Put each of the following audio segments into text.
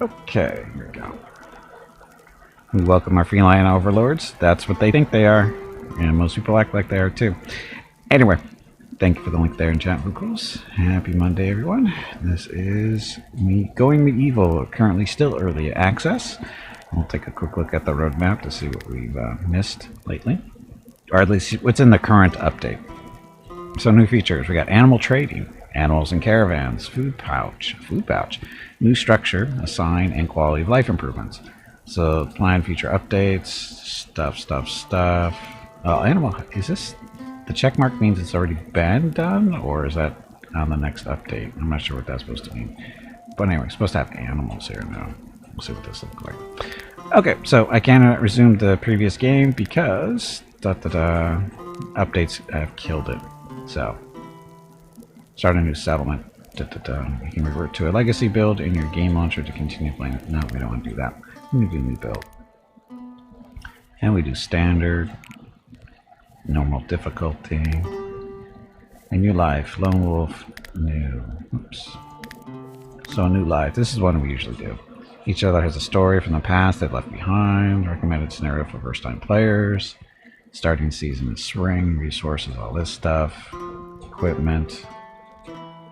Okay, here we go. We welcome our feline overlords. That's what they think they are. And most people act like they are too. Anyway, thank you for the link there in chat, Vocals. Happy Monday, everyone. This is me going medieval, currently still early access. We'll take a quick look at the roadmap to see what we've missed lately. Or at least what's in the current update. So new features. We got animal trading, animals and caravans, food pouch, new structure, a sign, and quality of life improvements. So planned feature updates, stuff. Animal, is this, the check mark means it's already been done, or is that on the next update? I'm not sure what that's supposed to mean. But anyway, it's supposed to have animals here now. We'll see what this looks like. Okay, so I cannot resume the previous game because updates have killed it. So, start a new settlement. You can revert to a legacy build in your game launcher to continue playing. No, we don't want to do that. We do new build. And we do standard, normal difficulty, a new life, lone wolf, new. Oops. So a new life. This is one we usually do. Each other has a story from the past they've left behind. Recommended scenario for first-time players. Starting season in spring. Resources, all this stuff. Equipment.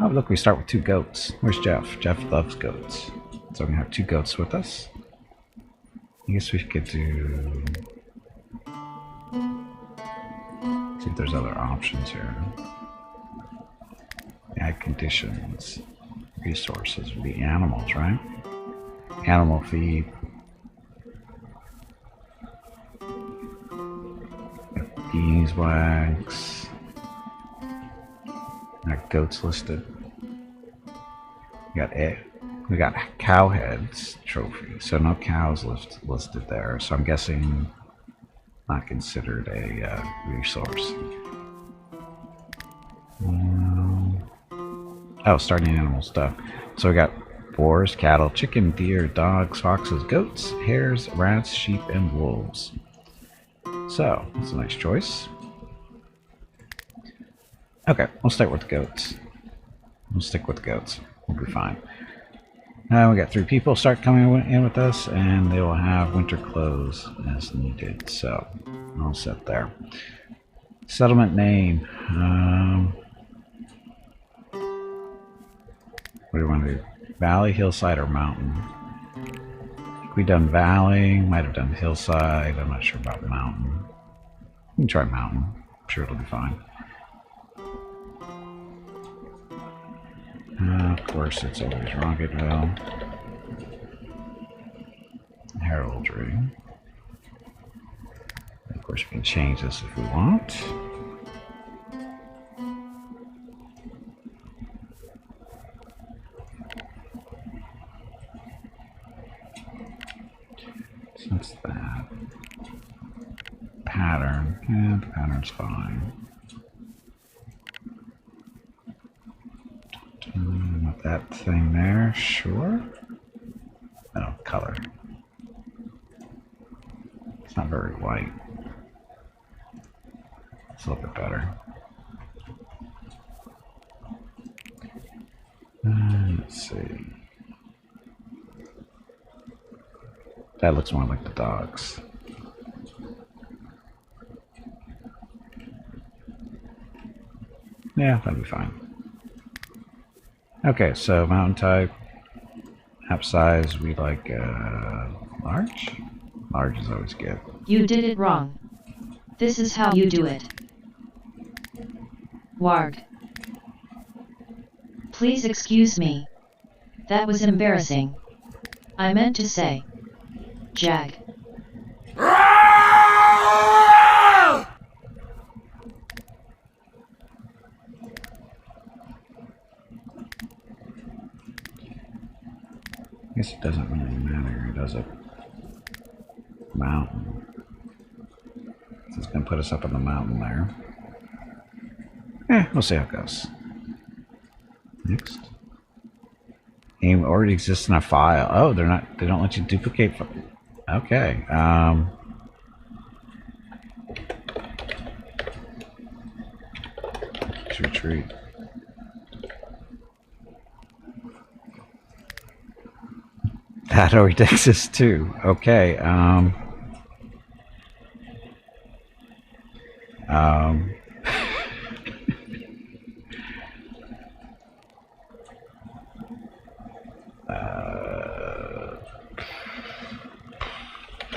Oh, look, we start with 2 goats. Where's Jeff? Jeff loves goats. So we're going to have 2 goats with us. I guess we could do... see if there's other options here. Add conditions. Resources would be animals, right? Animal feed. Beeswax. Got goats listed. We got cow heads trophy. So no cows listed there. So I'm guessing not considered a resource. Oh, starting animal stuff. So we got boars, cattle, chicken, deer, dogs, foxes, goats, hares, rats, sheep, and wolves. So that's a nice choice. Okay, we'll start with the goats. We'll stick with the goats. We'll be fine. Now we got 3 people start coming in with us, and they will have winter clothes as needed. So all set there. Settlement name. What do we want to do? Valley, hillside, or mountain? I think we done valley. Might have done hillside. I'm not sure about mountain. We can try mountain. I'm sure it'll be fine. Of course, it's always Rockettville. Heraldry. Of course, we can change this if we want. So that's that. Pattern. Yeah, the pattern's fine. With that thing there, sure. Oh, color. It's not very white. It's a little bit better. Let's see. That looks more like the dogs. Yeah, that'd be fine. Okay, so mountain type, app size, we like large? Large is always good. You did it wrong. This is how you do it. Warg. Please excuse me. That was embarrassing. I meant to say Jag. I guess it doesn't really matter, does it? Mountain. It's going to put us up on the mountain there. We'll see how it goes. Next. Game already exists in a file. Oh, they don't let you duplicate. Okay. Let's retreat. Battery exist too. Okay. Um,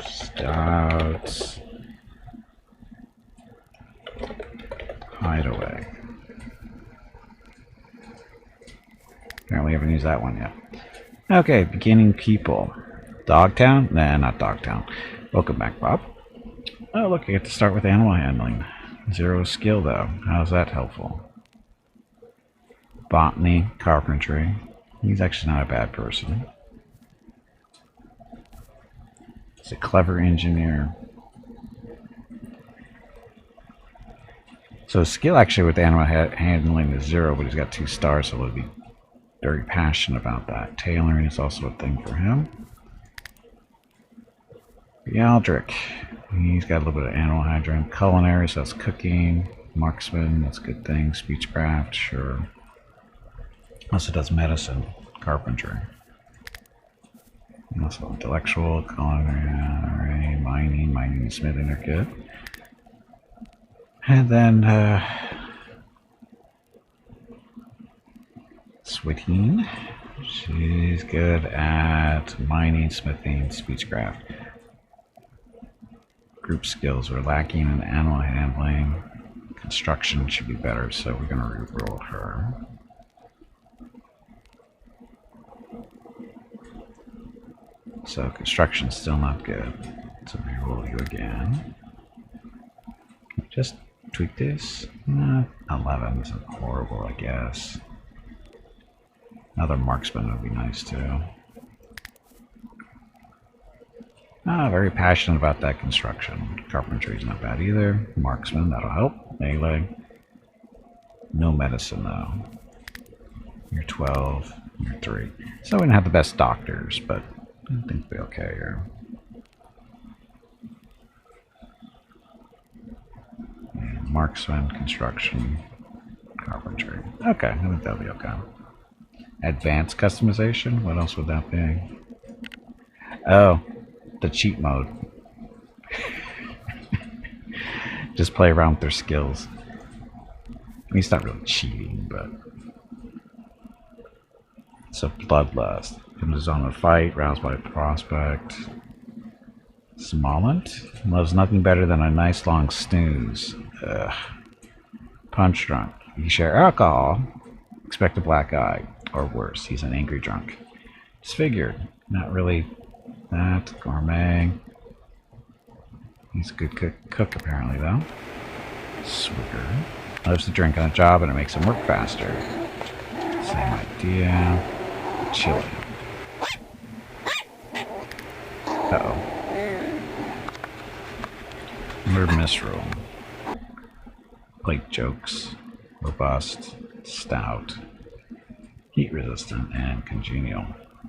Stouts. Hideaway. Apparently haven't used that one yet. Okay, beginning people. Dogtown? Nah, not Dogtown. Welcome back, Bob. Oh, look, I get to start with animal handling. 0 skill, though. How's that helpful? Botany, carpentry. He's actually not a bad person. He's a clever engineer. So his skill actually with animal handling is 0, but he's got 2 stars, so he'll be very passionate about that. Tailoring is also a thing for him. Aldrich. He's got a little bit of animal handling. Culinary, so that's cooking. Marksman, that's a good thing. Speechcraft, sure. Also does medicine, carpentry. Also intellectual, culinary, mining and smithing are good. And then Switine. She's good at mining, smithing, speechcraft. Group skills are lacking in animal handling. Construction should be better, so we're going to re-roll her. So construction's still not good. So re-roll you again. Just tweak this. 11 isn't horrible, I guess. Another marksman would be nice too. Very passionate about that construction. Carpentry's not bad either. Marksman, that'll help. Melee. No medicine though. You're 12. You're 3. So we didn't have the best doctors, but I think we'll be okay here. And marksman, construction, carpentry. Okay, I think that'll be okay. Advanced customization? What else would that be? Oh, the cheat mode. Just play around with their skills. I mean, it's not really cheating, but... So, bloodlust. Comes on a fight, roused by a prospect. Smollent? Loves nothing better than a nice long snooze. Ugh. Punch drunk. You share alcohol. Expect a black eye. Or worse, he's an angry drunk. Disfigured. Not really that. Gourmet. He's a good cook apparently, though. Swigger. Loves to drink on a job and it makes him work faster. Same idea. Chili. Uh-oh. Murder misroll. Plate jokes. Robust. Stout. Heat resistant and congenial.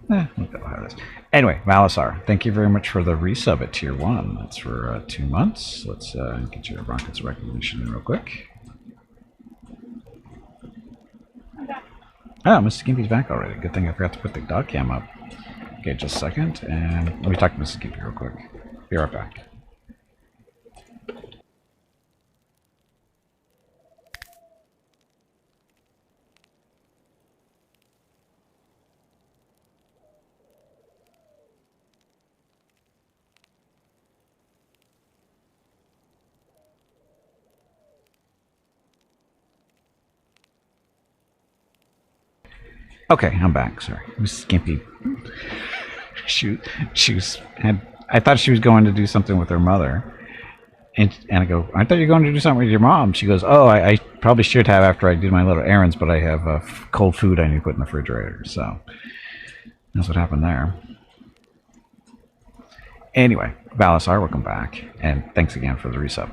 We'll go have this. Anyway, Valisar, thank you very much for the resub at tier 1. That's for 2 months. Let's get your rockets recognition in real quick. Oh, Mrs. Gimpy's back already. Good thing I forgot to put the dog cam up. Okay, just a second, and let me talk to Mrs. Gimpy real quick. Be right back. Okay, I'm back. Sorry, Mrs. Gimpy. I thought she was going to do something with her mother, and I go, I thought you were going to do something with your mom. She goes, oh, I probably should have after I did my little errands, but I have cold food I need to put in the refrigerator. So that's what happened there. Anyway, Valisar, welcome back, and thanks again for the resub.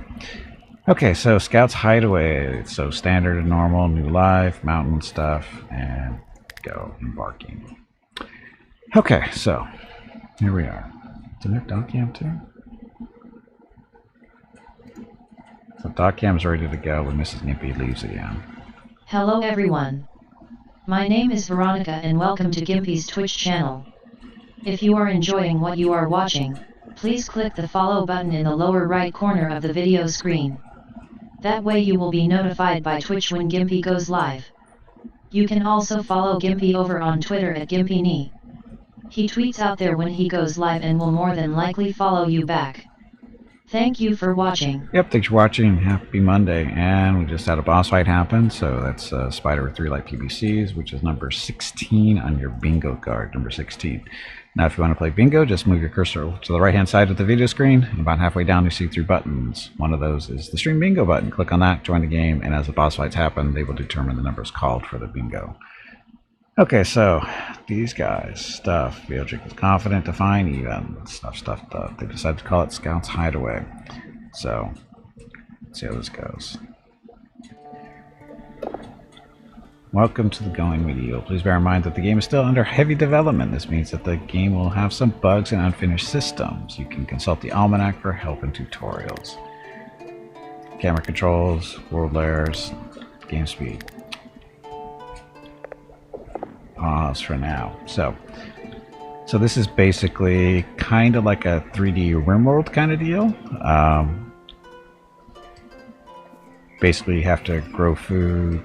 Okay, so Scout's Hideaway. So standard and normal, new life, mountain stuff, and go embarking. Okay, so here we are. Do we have dog cam too? So dog cam's ready to go when Mrs. Gimpy leaves again. Hello everyone. My name is Veronica and welcome to Gimpy's Twitch channel. If you are enjoying what you are watching, please click the follow button in the lower right corner of the video screen. That way you will be notified by Twitch when Gimpy goes live. You can also follow Gimpy over on Twitter at GimpyKnee. He tweets out there when he goes live and will more than likely follow you back. Thank you for watching. Yep, thanks for watching. Happy Monday. And we just had a boss fight happen. So that's Spider with 3 light PBCs, which is number 16 on your bingo card, number 16. Now, if you want to play bingo, just move your cursor to the right-hand side of the video screen. And about halfway down, you see 3 buttons. One of those is the Stream Bingo button. Click on that, join the game, and as the boss fights happen, they will determine the numbers called for the bingo. Okay, so these guys, stuff. Beatrice is confident to find even. Stuff. They decided to call it Scout's Hideaway. So, let's see how this goes. Welcome to the Going Medieval. Please bear in mind that the game is still under heavy development. This means that the game will have some bugs and unfinished systems. You can consult the Almanac for help and tutorials. Camera controls, world layers, game speed. Pause for now. So this is basically kind of like a 3D RimWorld kind of deal. Basically, you have to grow food,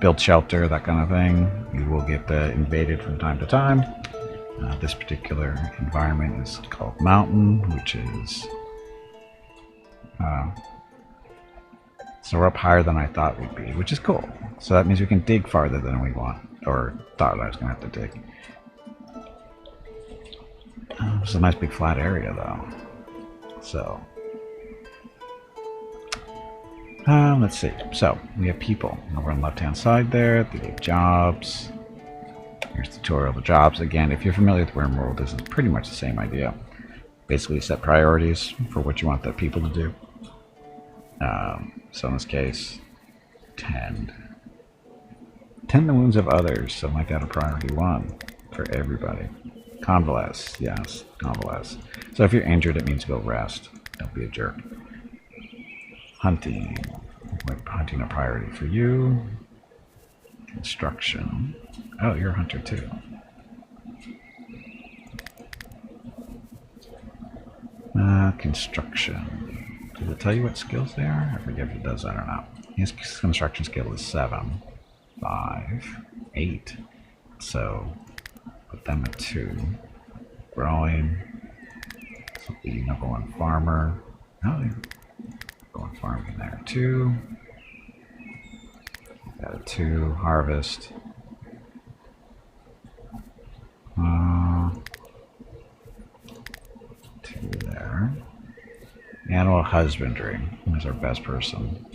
build shelter, that kind of thing. You will get invaded from time to time. This particular environment is called Mountain, which is so we're up higher than I thought we'd be, which is cool. So that means we can dig farther than we want, or thought I was going to have to dig. It's a nice big flat area, though. So, let's see. So, we have people over on the left-hand side there. They give jobs. Here's the tutorial of the jobs. Again, if you're familiar with RimWorld, this is pretty much the same idea. Basically, set priorities for what you want the people to do. So in this case, tend the wounds of others. So make that a priority 1 for everybody. Convalesce, yes, convalesce. So if you're injured, it means go rest. Don't be a jerk. Hunting. Make hunting a priority for you. Construction. Oh, you're a hunter too. Construction. Does it tell you what skills they are? I forget if it does that or not. His construction skill is 7, 5, 8. So put them at 2. Growing. So be number 1 farmer. Oh, going farming there. 2. Got a 2. Harvest. 2 there. Animal husbandry is our best person.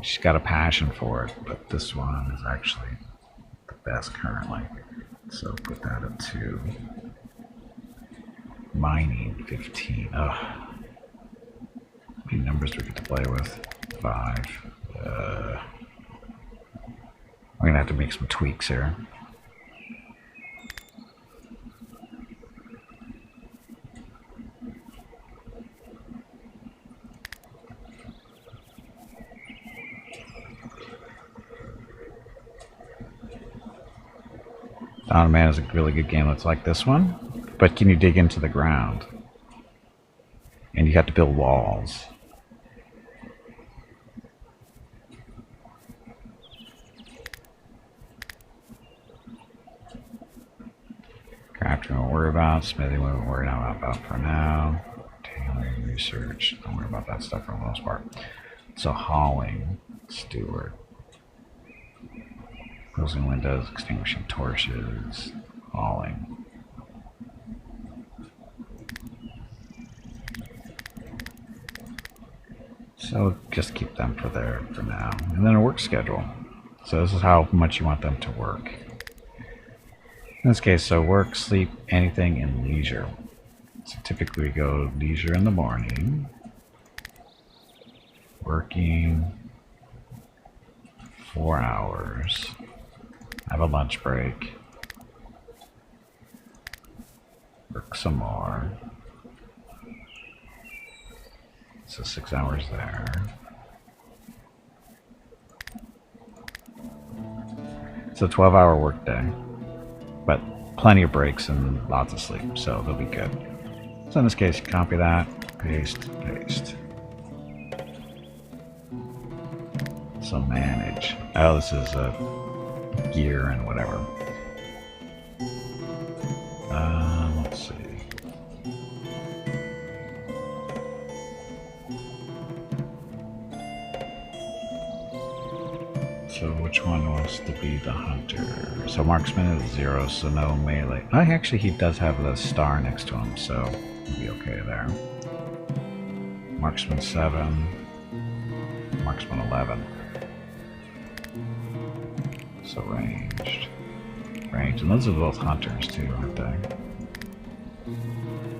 She's got a passion for it, but this one is actually the best currently. So put that at 2. Mining, 15. Ugh. How many numbers do we get to play with? 5. We're gonna have to make some tweaks here. Dawn of Man is a really good game that's like this one, but can you dig into the ground? And you have to build walls. Crafting we won't worry about, smithing we won't worry about for now. Tailoring, research, don't worry about that stuff for the most part. So hauling, steward. Closing windows, extinguishing torches, hauling. So just keep them for there for now. And then a work schedule. So this is how much you want them to work. In this case, so work, sleep, anything, and leisure. So typically we go leisure in the morning. Working 4 hours. Have a lunch break. Work some more. So 6 hours there. It's a 12-hour workday, but plenty of breaks and lots of sleep, so they'll be good. So in this case, copy that, paste, paste. So manage. Oh, this is gear and whatever. Let's see. So which one wants to be the hunter? So marksman is 0, so no melee. Oh, actually, he does have the star next to him, so he'll be okay there. Marksman 7. Marksman 11. So ranged. Ranged. And those are both hunters too, aren't they?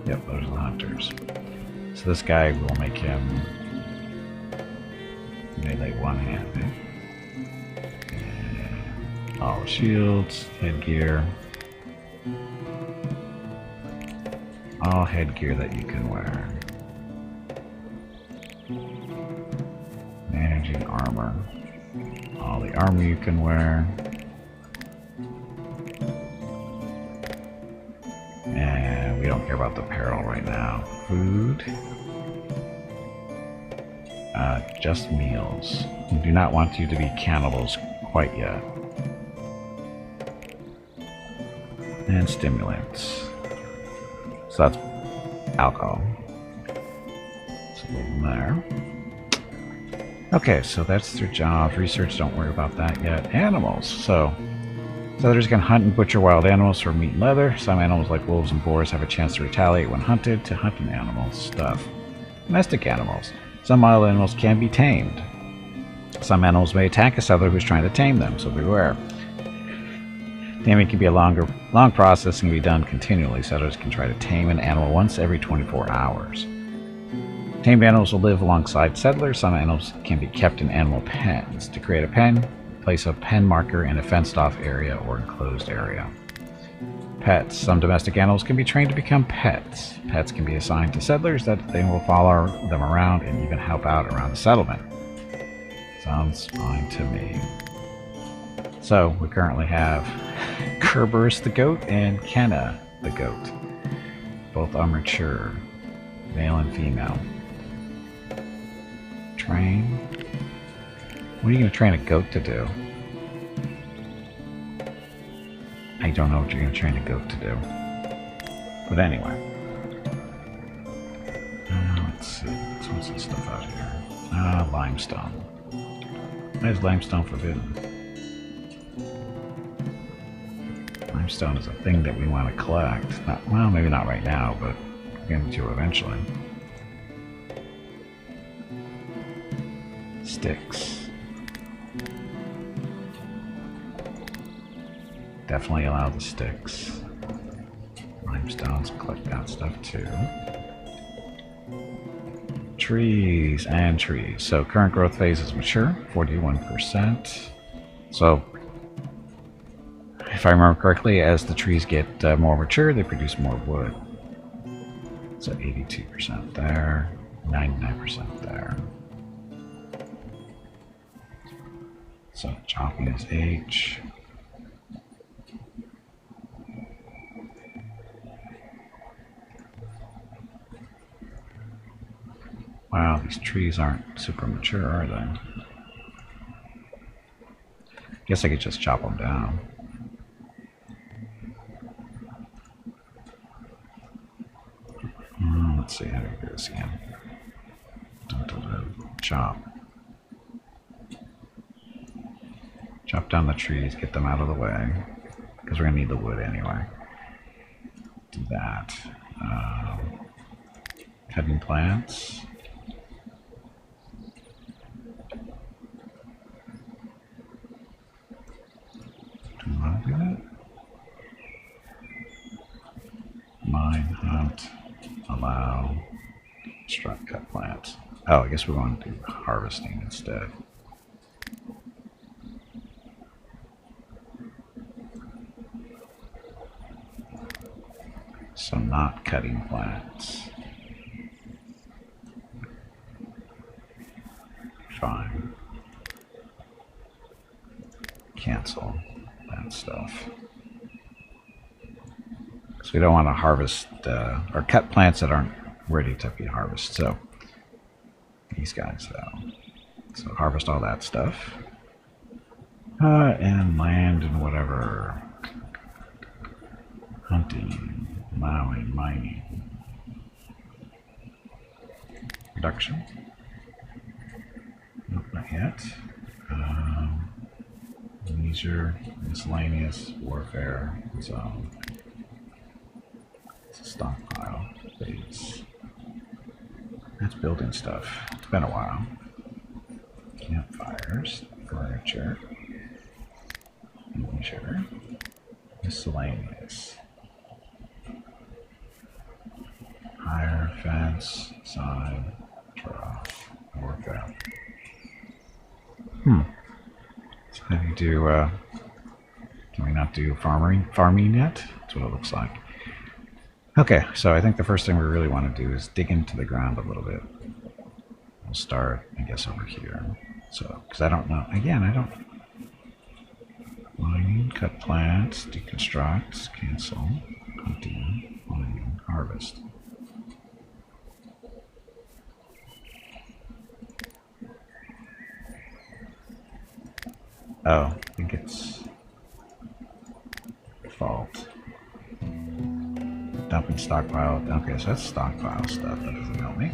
Yep, those are the hunters. So this guy will make him melee one-handed. And all the shields, headgear. All headgear that you can wear. Managing armor. All the armor you can wear. And we don't care about the apparel right now. Food. Just meals. We do not want you to be cannibals quite yet. And stimulants. So that's alcohol. So leave them there. Okay, so that's their jobs. Research, don't worry about that yet. Animals. So settlers can hunt and butcher wild animals for meat and leather. Some animals like wolves and boars have a chance to retaliate when hunted to hunt an animal's stuff. Domestic animals. Some wild animals can be tamed. Some animals may attack a settler who's trying to tame them, so beware. Taming can be a long process and can be done continually. Settlers can try to tame an animal once every 24 hours. Tamed animals will live alongside settlers. Some animals can be kept in animal pens. To create a pen, place a pen marker in a fenced-off area or enclosed area. Pets. Some domestic animals can be trained to become pets. Pets can be assigned to settlers that they will follow them around and even help out around the settlement. Sounds fine to me. So, we currently have Kerberos the goat and Kenna the goat. Both are mature, male and female. Train. What are you going to train a goat to do? I don't know what you're going to train a goat to do. But anyway. Let's see. What's this stuff out here? Limestone. Why is limestone forbidden? Limestone is a thing that we want to collect. Well, maybe not right now, but we're going to eventually. Sticks. Definitely allow the sticks. Limestones, collect that stuff too. Trees and trees. So current growth phase is mature, 41%. So if I remember correctly, as the trees get more mature, they produce more wood. So 82% there, 99% there. So chopping is H. Wow, these trees aren't super mature, are they? Guess I could just chop them down. Let's see how to do this again. Chop. Chop down the trees, get them out of the way, because we're going to need the wood anyway. Do that. Cutting plants. Do you want to do that? Mine, hunt, allow, construct, cut plants. Oh, I guess we're going to do harvesting instead. So not cutting plants. Fine. Cancel that stuff. we don't want to harvest or cut plants that aren't ready to be harvested. So these guys, though. So harvest all that stuff. And land and whatever. Hunting, mowing, mining. Production. Nope, not yet. Leisure, miscellaneous, warfare, zone. It's a stockpile. Base. That's building stuff. It's been a while. Campfires, furniture, leisure, miscellaneous. Higher, fence, side, trough, warfare. So how do you do, can we not do farming yet? That's what it looks like. Okay, so I think the first thing we really want to do is dig into the ground a little bit. We'll start, I guess, over here. So, because I don't know, again, I don't... Mining, cut plants, deconstruct, cancel, hunting, mining, harvest. Oh, I think it's default. Dumping stockpile. Okay, so that's stockpile stuff. That doesn't help me.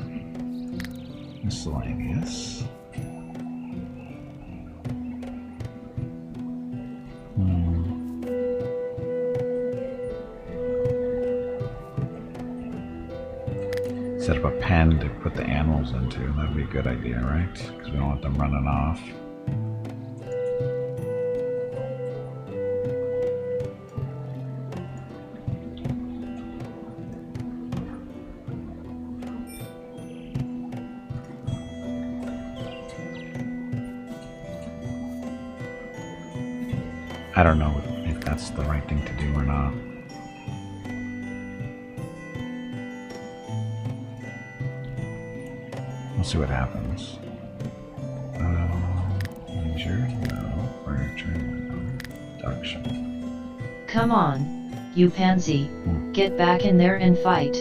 Miscellaneous. Set up a pen to put the animals into. That'd be a good idea, right? Because we don't want them running off. I don't know if that's the right thing to do or not. We'll see what happens. Leisure, no. Furniture, no. Production. Come on, you pansy. Get back in there and fight.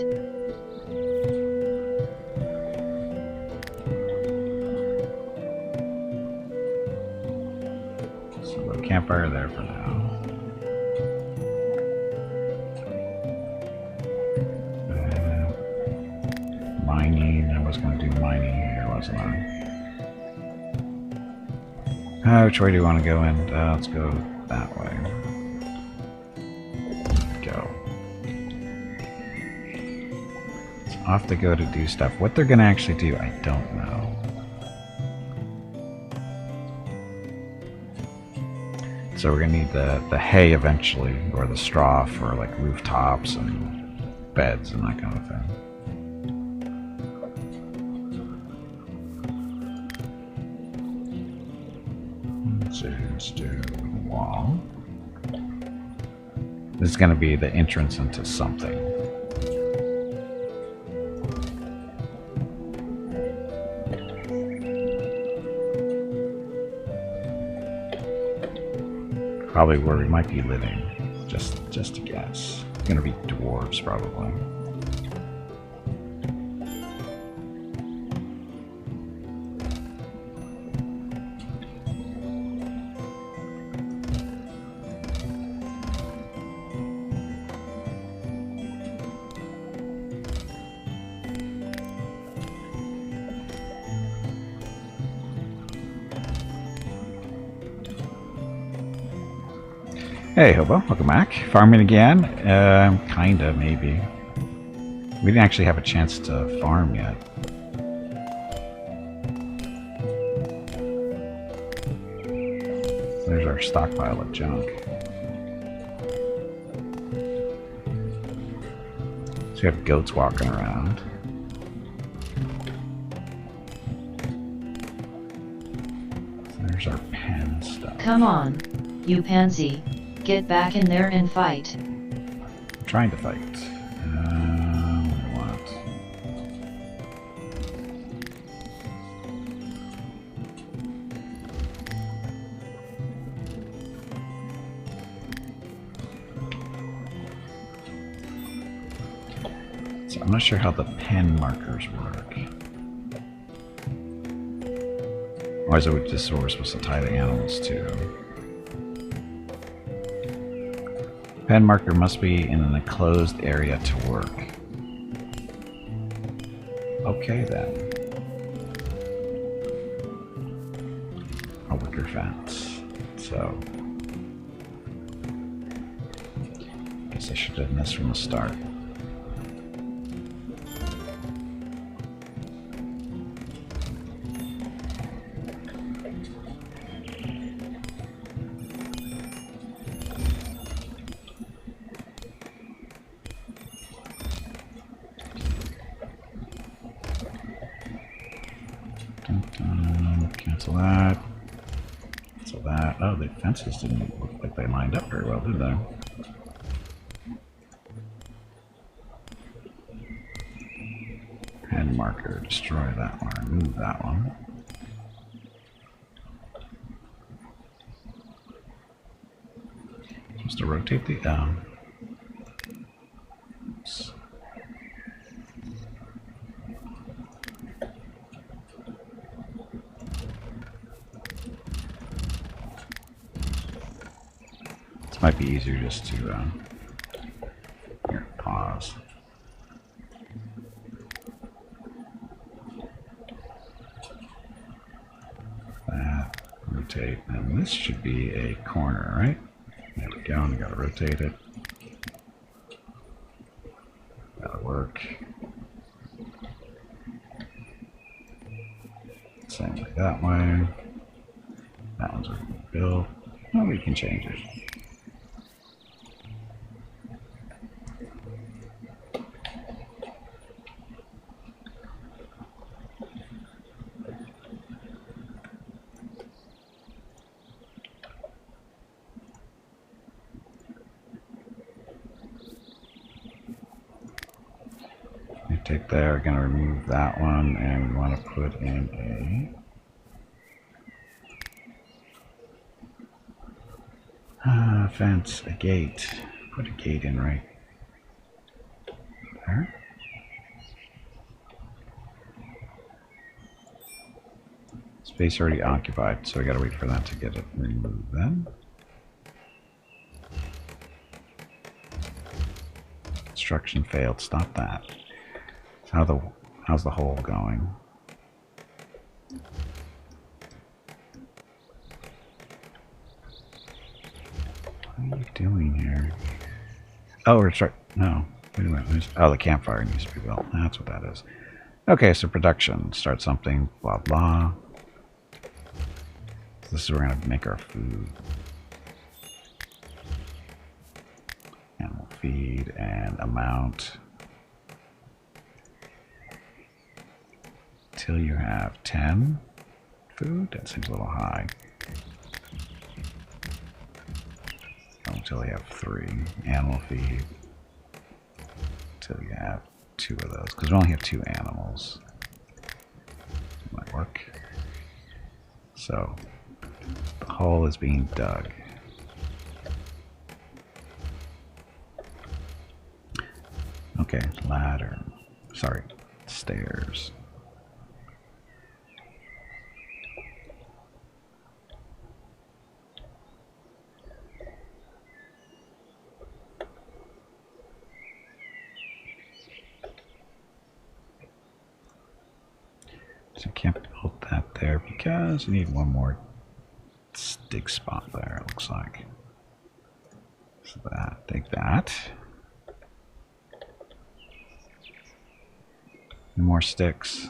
So we'll campfire there for now. Mining. I was going to do mining here, wasn't I? Which way do you want to go in? Let's go that way. Go. So I'll have to go to do stuff. What they're going to actually do, I don't know. So we're going to need the hay eventually, or the straw for like rooftops and beds and that kind of thing. Let's do a wall. This is going to be the entrance into something. Probably where we might be living, just to guess. It's going to be dwarves, probably. Hey, Hobo, welcome back. Farming again? Kinda, maybe. We didn't actually have a chance to farm yet. There's our stockpile of junk. So we have goats walking around. So there's our pen stuff. Come on, you pansy. Get back in there and fight. I'm trying to fight. What? So I'm not sure how the pen markers work. Or is it just where we're supposed to tie the animals to? Pen marker must be in an enclosed area to work. Okay then. A wicker fence. So, guess I should have done this from the start. Cancel that. Cancel that. Oh, the fences didn't look like they lined up very well, did they? Pen marker. Destroy that one. Remove that one. Supposed to rotate the oops. This might be easier just to here, pause. That, rotate, and this should be a corner, right? There we go, and we gotta rotate it. That'll work. Same like that way. That one's already built. Oh, we can change it. Take there, we're going to remove that one, and we want to put in a fence, a gate. Put a gate in right there. Space already occupied, so I got to wait for that to get it removed then. Construction failed. Stop that. How's the hole going? What are you doing here? Oh, we're trying. No, wait a minute. Oh, the campfire needs to be built. That's what that is. Okay, so production. Start something. Blah blah. So this is where we're gonna make our food. Animal feed and amount. Till you have 10 food. That seems a little high. Until you have 3 animal feed. Until you have 2 of those, because we only have 2 animals. That might work. So the hole is being dug. Okay, ladder. Sorry, stairs. So I can't build that there because you need one more dig spot there, it looks like. So that, take that. More sticks.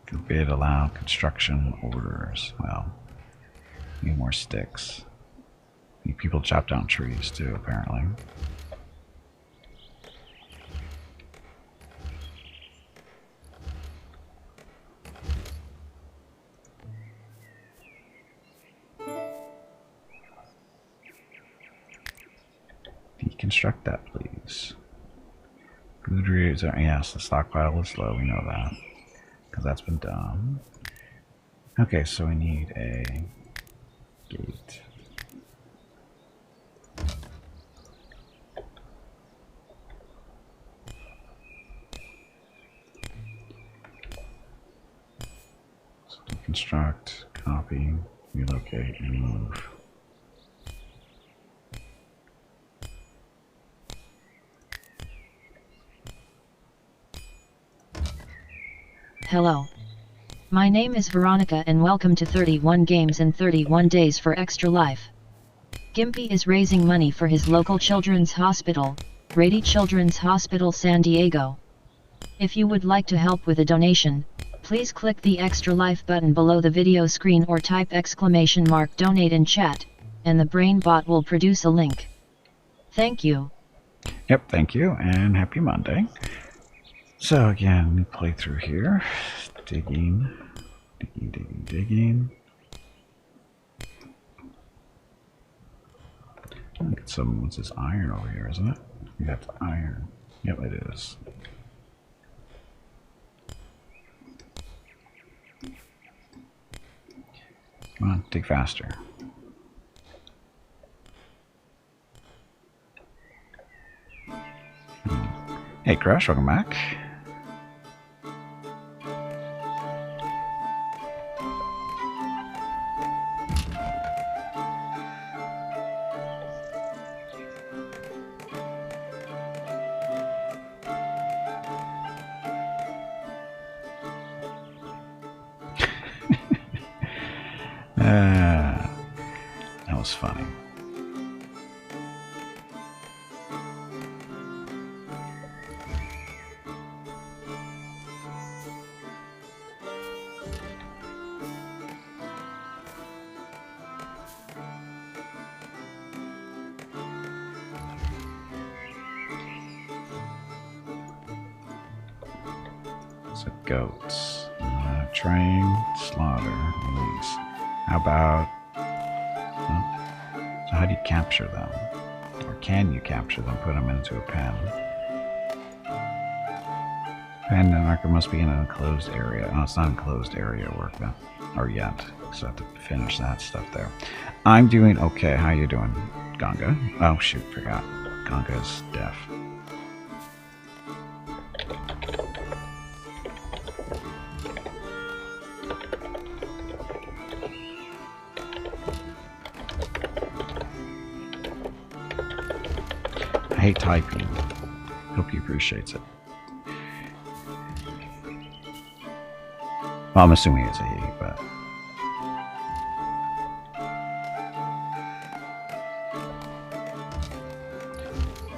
Forbid allow construction orders. Well, need more sticks. Need people to chop down trees too, apparently. Deconstruct that, please. Food rears are, yes, the stockpile is low, we know that. Because that's been done. Okay, so we need a gate. construct, copy, relocate, and move. Hello. My name is Veronica and welcome to 31 Games in 31 Days for ExtraLife. Gimpy is raising money for his local children's hospital, Rady Children's Hospital San Diego. If you would like to help with a donation, please click the ExtraLife button below the video screen or type !donate in chat, and the brain bot will produce a link. Thank you. Yep, thank you, and happy Monday. So again, we play through here. Digging. Get some, what's this, iron over here, isn't it? Yeah, it's iron. Yep, it is. Come on, dig faster. Hey, Crush, welcome back. That was funny. So goats, train, slaughter, release. How about, so how do you capture them? Or can you capture them, put them into a pen? Pen and marker must be in an enclosed area. Oh, it's not an enclosed area work then, or yet, so I have to finish that stuff there. I'm doing okay, how you doing, Ganga? Oh shoot, forgot. Ganga's deaf. I hate typing. Hope he appreciates it. Well, I'm assuming it's a he, but...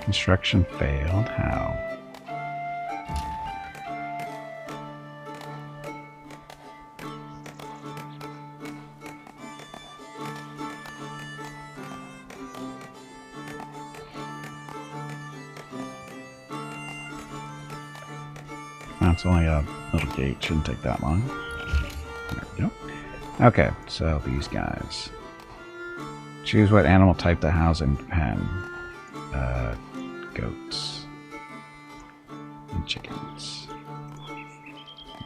Construction failed. How? That's only a little gate, shouldn't take that long. There we go. Okay, so these guys. Choose what animal type to house in pen. Goats. And chickens.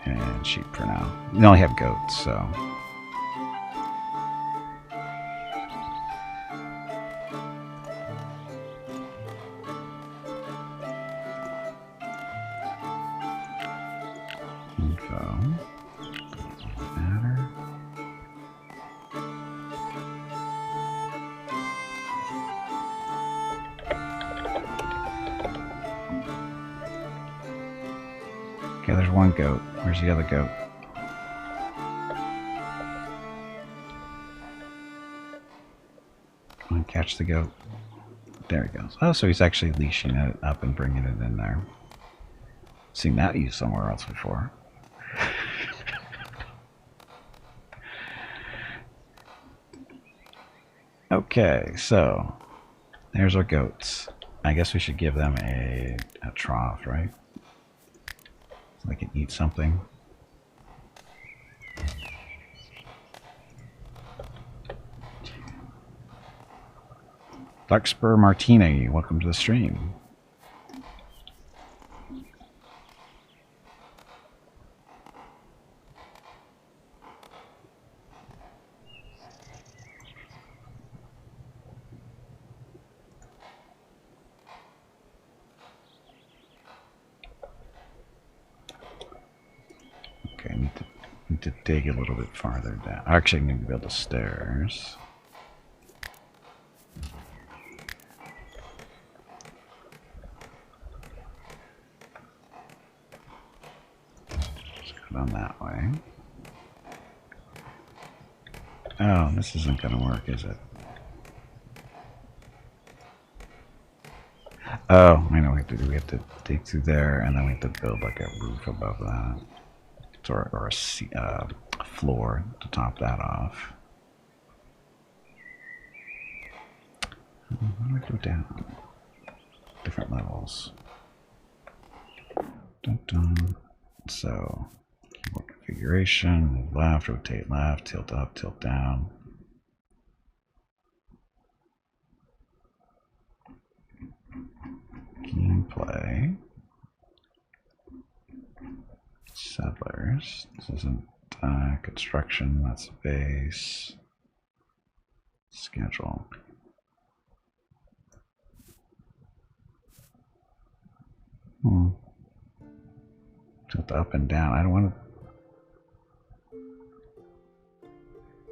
And sheep for now. We only have goats, so... Info. Doesn't matter. Okay, there's one goat. Where's the other goat? Come on, catch the goat. There he goes. Oh, so he's actually leashing it up and bringing it in there. Seen that used somewhere else before. Okay, so there's our goats. I guess we should give them a trough, right? So they can eat something. Duxper Martini, welcome to the stream. Need to dig a little bit farther down. Actually, I need to build the stairs. Let's go down that way. Oh, this isn't going to work, is it? Oh, I know what we have to do. We have to dig through there, and then we have to build like a roof above that. Or a floor to top that off. How do we go down? Different levels. Dun -dun. So, keyboard configuration, move left, rotate left, tilt up, tilt down. Gameplay. Settlers. This isn't construction, that's base. Schedule. Tilt up and down. I don't want to.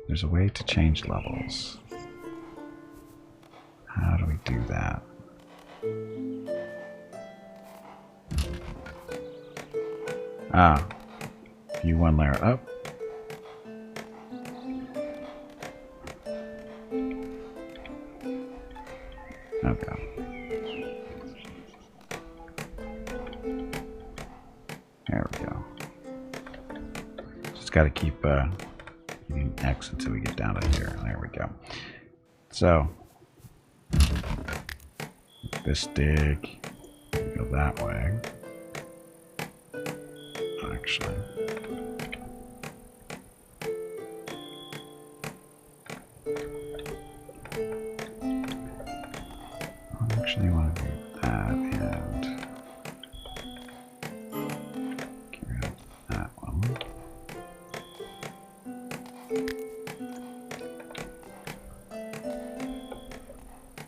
There's a way to change levels. How do we do that? Ah, view one layer up. Okay. There we go. Just got to keep hitting X until we get down to here. There we go. So, this dig, go that way. Actually, I want to do that and get rid of that one.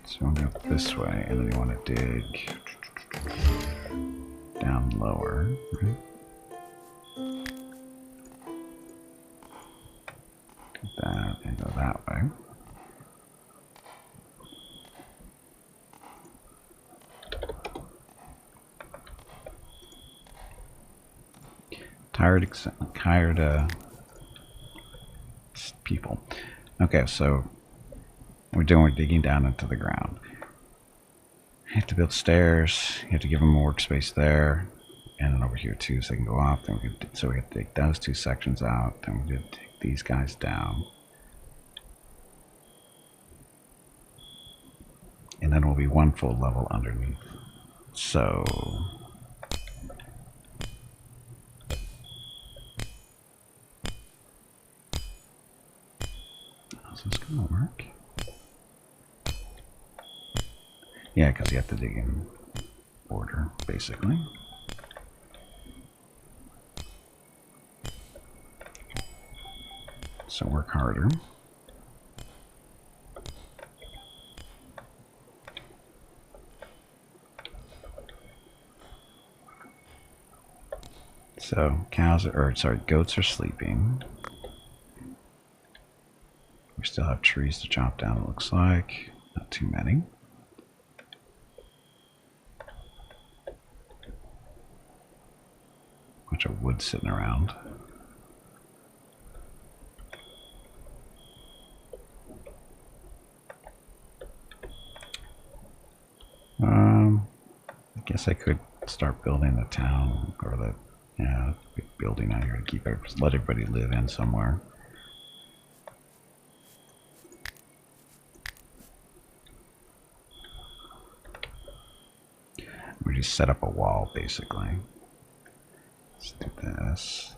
So I'm going to go this way, and then you want to dig down lower, right? Do that and go that way. Tired people. Okay, so we're digging down into the ground. You have to build stairs. You have to give them a workspace there, and then over here too, so they can go off. Then so we have to take those two sections out. Then we have to take these guys down, and then we'll be one full level underneath. So. Is this gonna work? Yeah, because you have to dig in order, basically. So work harder. So goats are sleeping. We still have trees to chop down, it looks like. Not too many. Bunch of wood sitting around. I guess I could start building the town or the big building out here to let everybody live in somewhere. We just set up a wall, basically. Let's do this.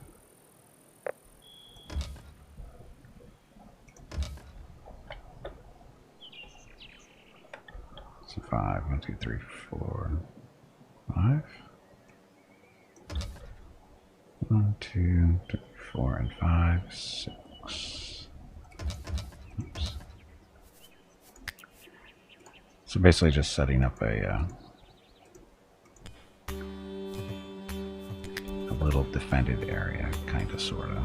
So 5, 1, 2, 3, 4, 5. 1, 2, 3, 4, and 5, 6. Oops. So basically just setting up a little defended area, kind of, sort of.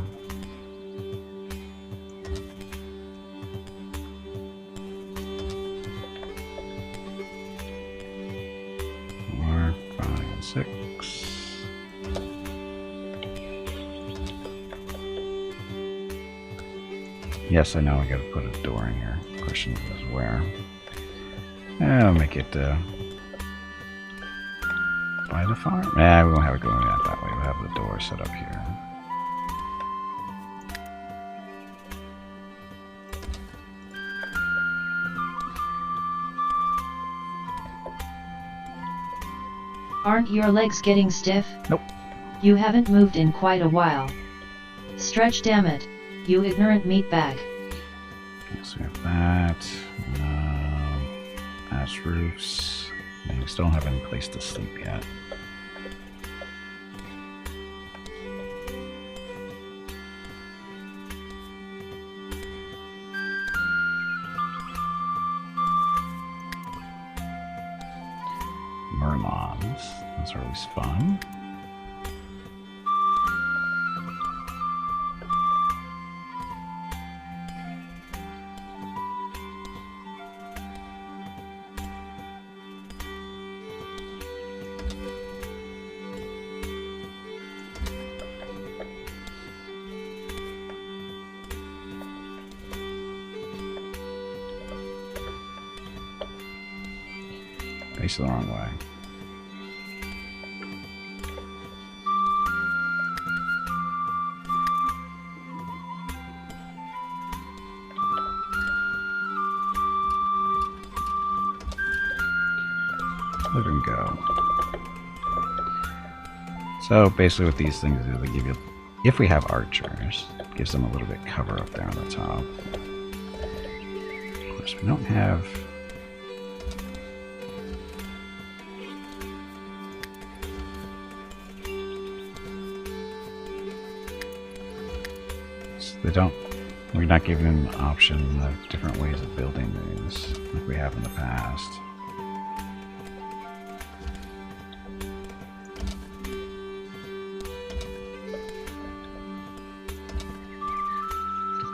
6. Yes, I know I gotta put a door in here. Question is where. I'll make it by the farm. We won't have it going out that way. We'll have the door set up here. Aren't your legs getting stiff? Nope. You haven't moved in quite a while. Stretch, damn it, you ignorant meatbag. So we have that. Thatch roofs. And we still don't have any place to sleep yet. Mermons. That's always fun. Facing the wrong way. Let him go. So basically what these things do, they give you, if we have archers, it gives them a little bit cover up there on the top. Of course we don't have... They don't, we're not giving them an option of different ways of building these like we have in the past.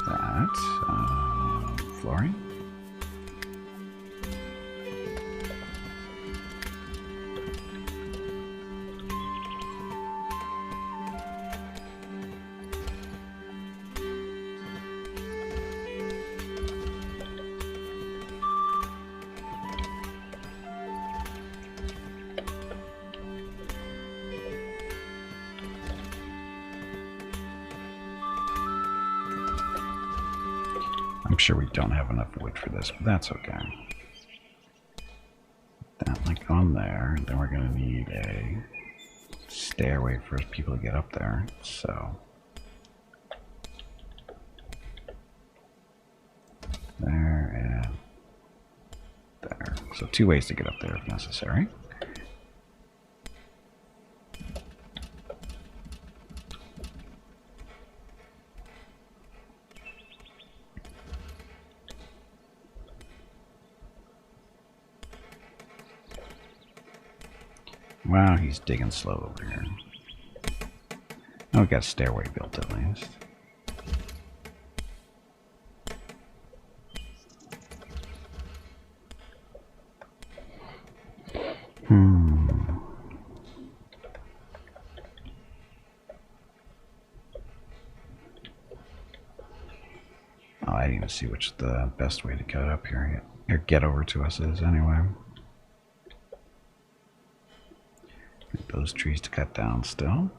That, flooring. I'm sure we don't have enough wood for this, but that's okay. That like on there, then we're gonna need a stairway for people to get up there, so. There and there. So 2 ways to get up there if necessary. Wow, he's digging slow over here. Oh, we got a stairway built at least. Oh, I didn't even see which the best way to cut up here, or get over to us is anyway. Those trees to cut down still.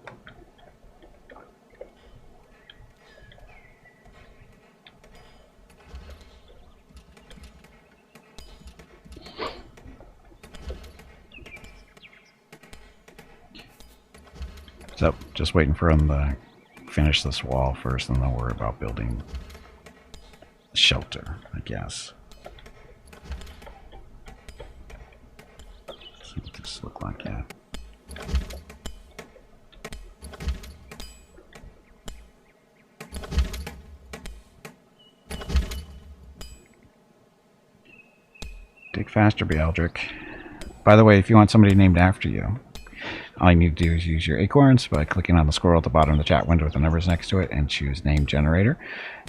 So just waiting for them to finish this wall first, and then they'll worry about building shelter, I guess. See what this look like yet. Dig faster, Bealdric. By the way, if you want somebody named after you, all you need to do is use your acorns by clicking on the squirrel at the bottom of the chat window with the numbers next to it and choose Name Generator.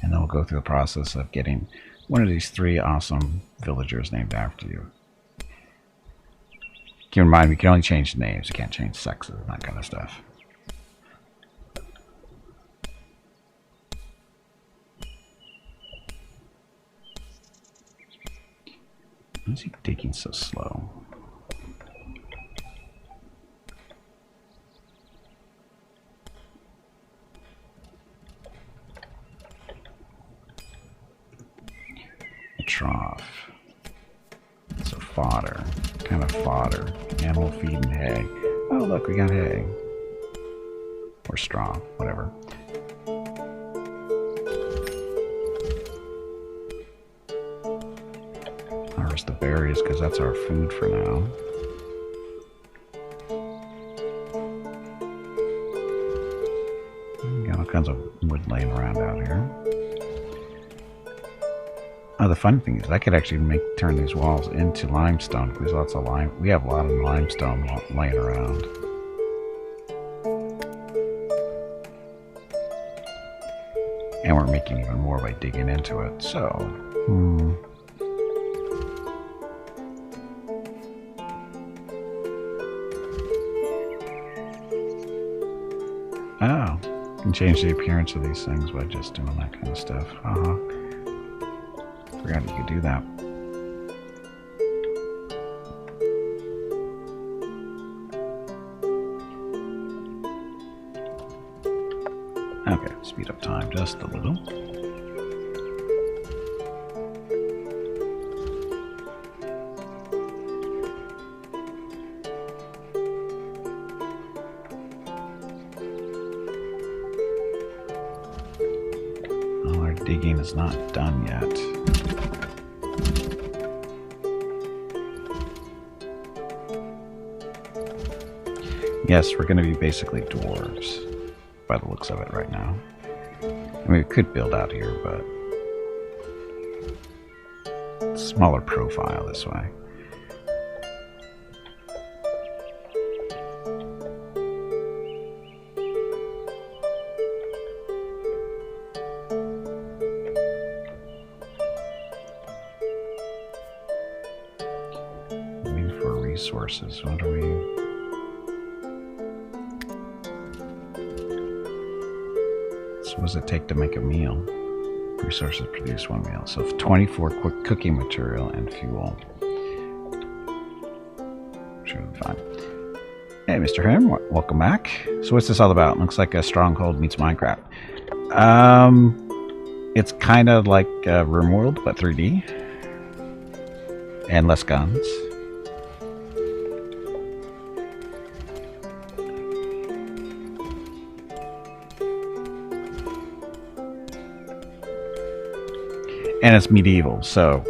And then we'll go through the process of getting one of these 3 awesome villagers named after you. Keep in mind, we can only change names. We can't change sexes and that kind of stuff. Why is he digging so slow? A trough. So fodder. What kind of fodder? Animal feed and hay. Oh, look, we got hay. Or straw, whatever. Harvest the berries, because that's our food for now. Got all kinds of wood laying around out here. Oh, the fun thing is I could actually turn these walls into limestone. There's lots of lime. We have a lot of limestone laying around. And we're making even more by digging into it. So, oh, you can change the appearance of these things by just doing that kind of stuff. Forgot you could do that. Okay, speed up time just a little. Well, our digging is not done yet. Yes, we're going to be basically dwarves, by the looks of it right now. I mean, we could build out here, but smaller profile this way. Waiting for resources. What do we... What does it take to make a meal? Resources produce one meal. So 24 quick cooking material and fuel. Should be fine. Hey, Mr. Ham, welcome back. So what's this all about? Looks like a Stronghold meets Minecraft. It's kind of like RimWorld, but 3D. And less guns. And it's medieval, so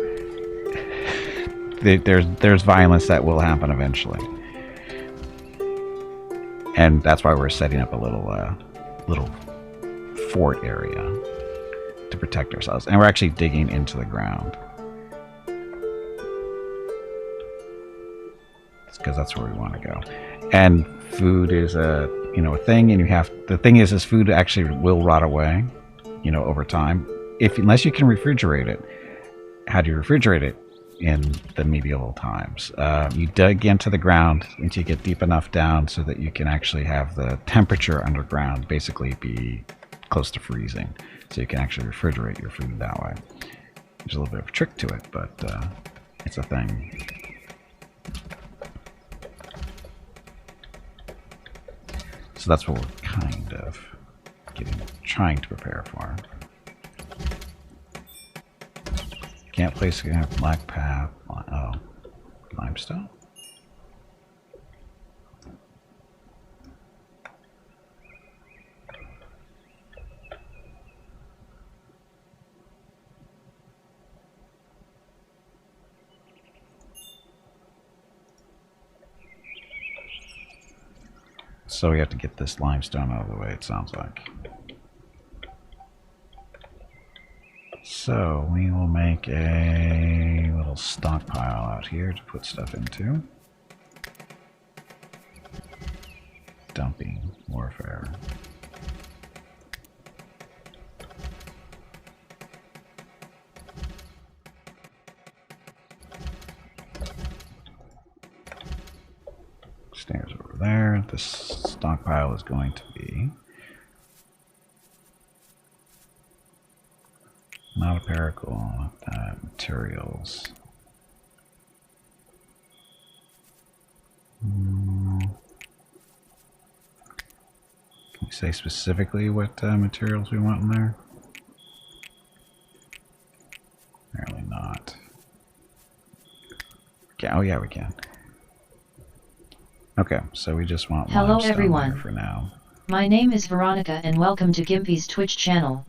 there's violence that will happen eventually, and that's why we're setting up a little fort area to protect ourselves. And we're actually digging into the ground, because that's where we want to go. And food is a thing, and the thing is food actually will rot away, over time. Unless you can refrigerate it. How do you refrigerate it in the medieval times? You dig into the ground until you get deep enough down so that you can actually have the temperature underground basically be close to freezing. So you can actually refrigerate your food that way. There's a little bit of a trick to it, but it's a thing. So that's what we're kind of trying to prepare for. Can't place a black path. Oh, limestone. So we have to get this limestone out of the way, it sounds like. So we will make a little stockpile out here to put stuff into. Dumping warfare. Stairs over there. This stockpile is going to be not a paracle, materials. Can we say specifically what materials we want in there? Apparently not. Okay, oh yeah, we can. Okay, so we just want Hello limestone everyone. there for now. My name is Veronica and welcome to Gimpy's Twitch channel.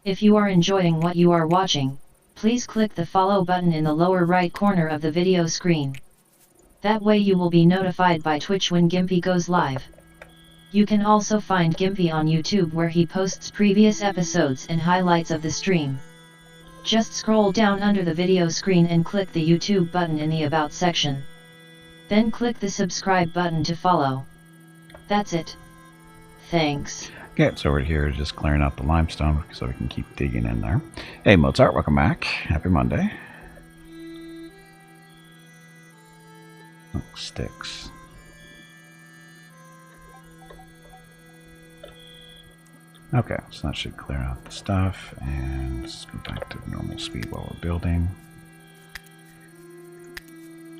If you are enjoying what you are watching, please click the follow button in the lower right corner of the video screen. That way you will be notified by Twitch when Gimpy goes live. You can also find Gimpy on YouTube where he posts previous episodes and highlights of the stream. Just scroll down under the video screen and click the YouTube button in the About section. Then click the subscribe button to follow. That's it. Thanks. Okay, so we're here just clearing out the limestone so we can keep digging in there. Hey Mozart, welcome back. Happy Monday. Oh, sticks. Okay, so that should clear out the stuff, and let's go back to normal speed while we're building.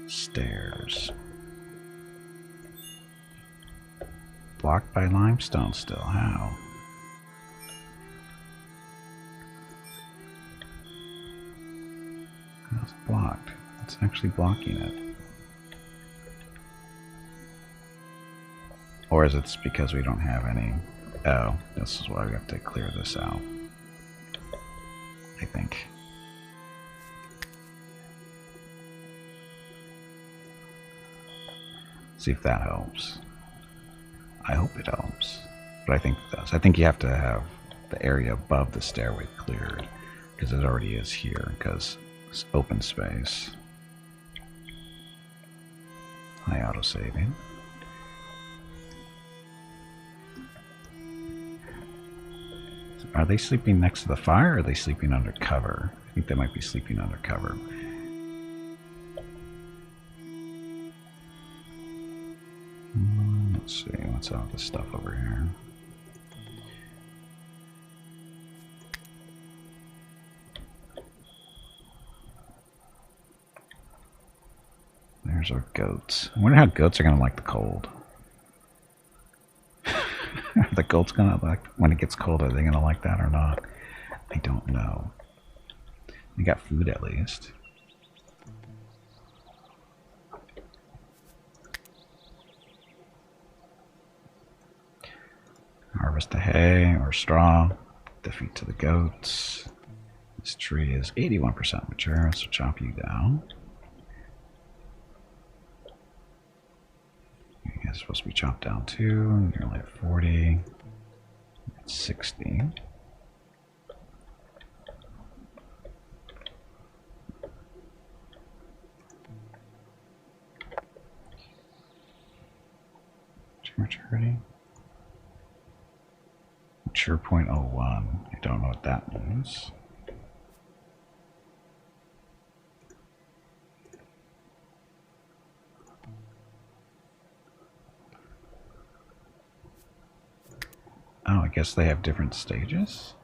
Stairs. Blocked by limestone still, how? How's it blocked? It's actually blocking it. Or is it because we don't have any? Oh, this is why we have to clear this out, I think. See if that helps. I hope it helps, but I think it does. I think you have to have the area above the stairway cleared, because it already is here, because it's open space. High auto-saving. Are they sleeping next to the fire, or are they sleeping under cover? I think they might be sleeping under cover. Let's see, what's all this stuff over here? There's our goats. I wonder how goats are going to like the cold. Are the goats going to like, when it gets cold, are they going to like that or not? I don't know. They got food at least. Harvest the hay or straw. Defeat to the goats. This tree is 81% mature, so chop you down. You guys are supposed to be chopped down too. You're only at 40. 60. Maturity. Mature 0.01. I don't know what that means. Oh, I guess they have different stages?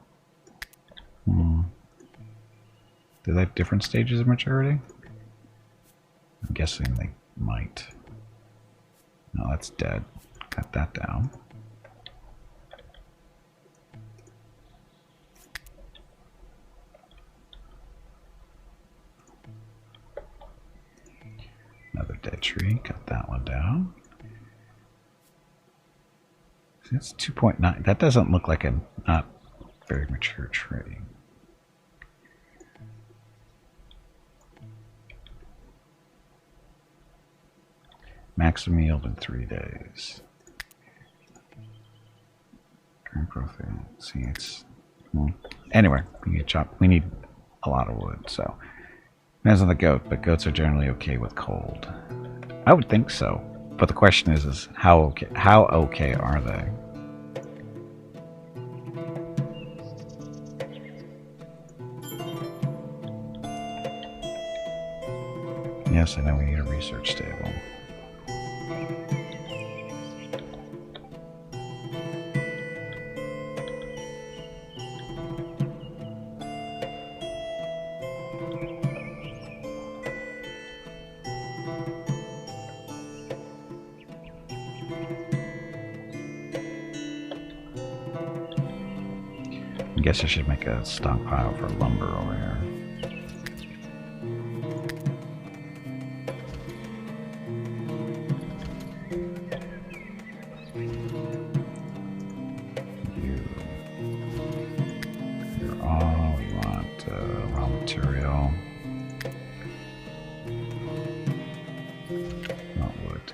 Do they have different stages of maturity? I'm guessing they might. No, that's dead. Cut that down. Another dead tree. Cut that one down. It's 2.9. That doesn't look like a not very mature tree. Maximum yield in 3 days. Current growth rate. See, it's anyway. We need a lot of wood. So depends on the goat, but goats are generally okay with cold. I would think so, but the question is how okay? How okay are they? Yes, I know we need a research table. guess I should make a stockpile for lumber over here. You're all we want raw material. Not wood.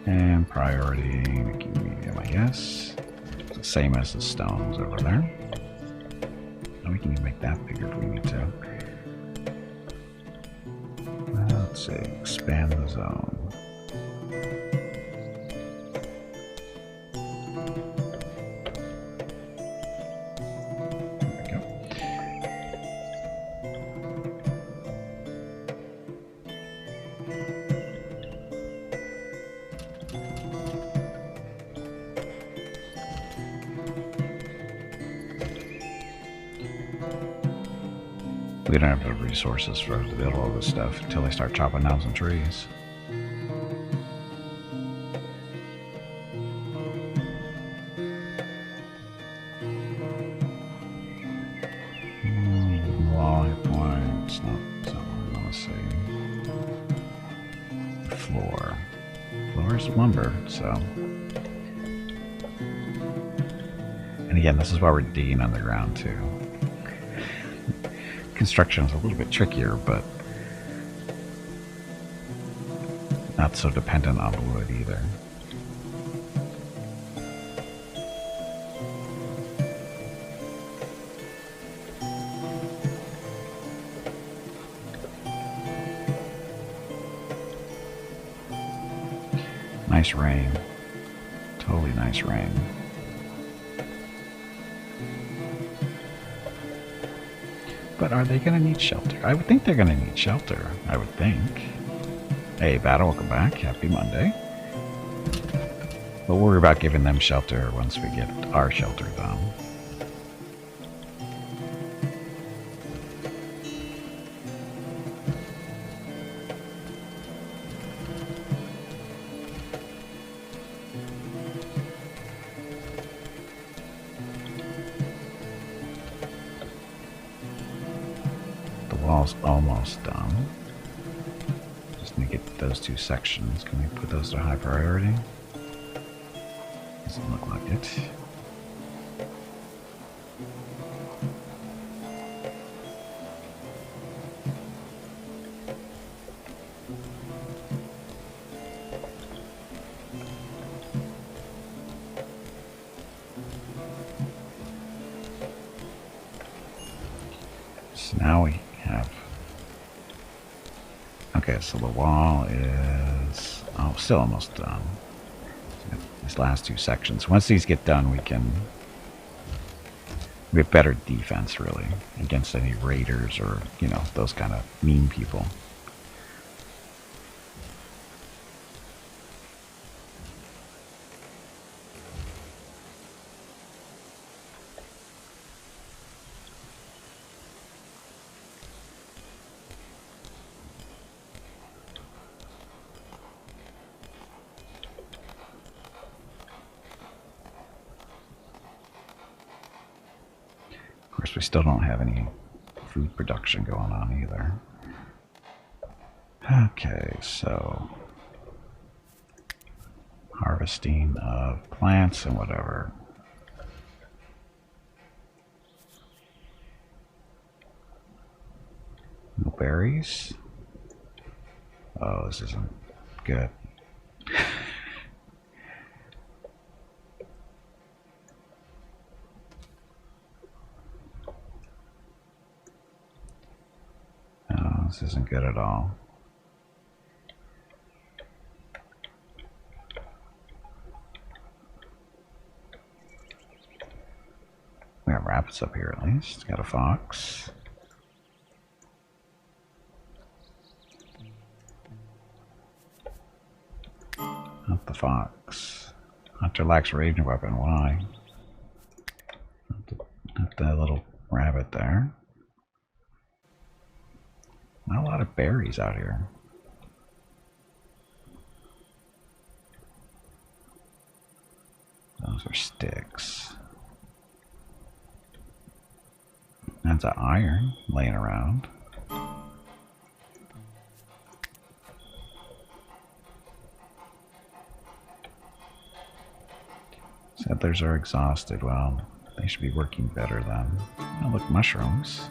And priority, making medium, I guess. It's the same as the stones over there. And we can even make that bigger if we need to. Let's see, expand the zone. There we go. We don't have the resources for us to build all this stuff until they start chopping down some trees. Wall points. No, that's not what I want to say. Floor. Floor's lumber, so. And again, this is why we're digging underground too. Construction is a little bit trickier, but not so dependent on the wood either. Nice rain. Totally nice rain. But are they going to need shelter? I would think they're going to need shelter. I would think. Hey, Battle, welcome back. Happy Monday. We'll worry about giving them shelter once we get our shelter done. Wall's almost done. Just need to get those two sections. Can we put those to high priority? Doesn't look like it. So now we have. Okay, so the wall is still almost done. So these last two sections. Once these get done, we have better defense really against any raiders or those kind of mean people. Of course, we still don't have any food production going on either. Okay, so harvesting of plants and whatever. No berries? Oh, this isn't good. This isn't good at all. We got rabbits up here at least. Got a fox. Not the fox. Hunter lacks ranged weapon. Why? Not the little rabbit there. Not a lot of berries out here. Those are sticks. Tons of iron laying around. Settlers are exhausted. Well, they should be working better then. Oh, look, mushrooms.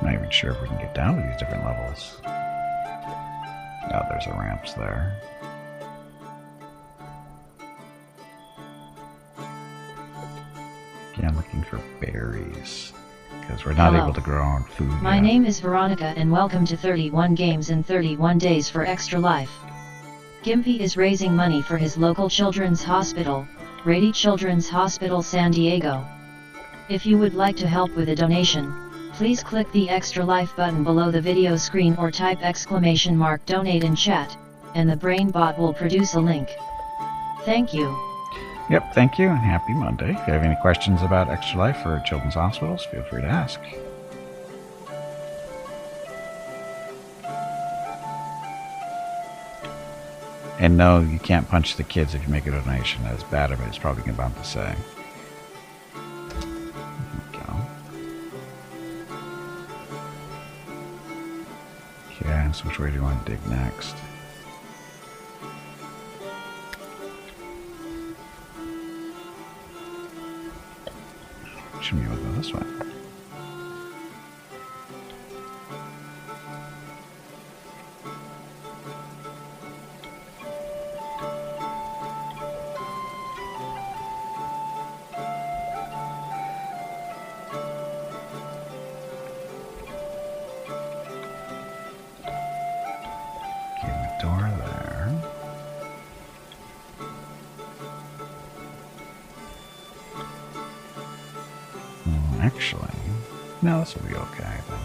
Not even sure if we can get down to these different levels. Oh, there's the ramps there. I'm looking for berries because we're not able to grow our own food. My name is Veronica and welcome to 31 Games in 31 Days for ExtraLife. Gimpy is raising money for his local children's hospital, Rady Children's Hospital San Diego. If you would like to help with a donation, please click the ExtraLife button below the video screen or type !donate in chat, and the brain bot will produce a link. Thank you. Yep, thank you, and happy Monday. If you have any questions about ExtraLife or children's hospitals, feel free to ask. And no, you can't punch the kids if you make a donation. As bad of it, it's probably about to say. There we go. Okay, so which way do you want to dig next? Me with this one. Get the door there. Actually, no, this will be okay, I think.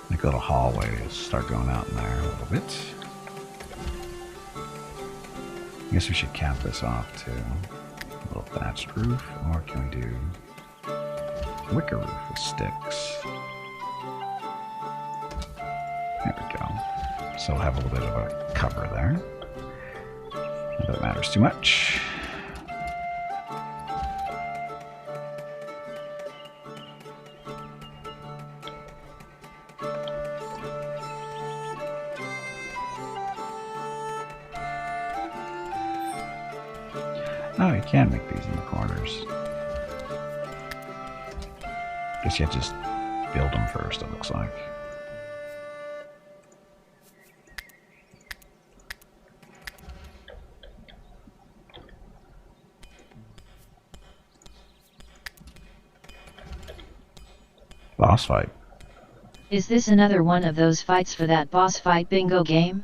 Make a little hallway to start going out in there a little bit. I guess we should cap this off too. A little thatched roof, or can we do wicker roof with sticks? There we go. So we'll have a little bit of a cover there. Not that matters too much. Oh, you can make these in the corners. Guess you have to just build them first, it looks like. Boss fight. Is this another one of those fights for that boss fight bingo game?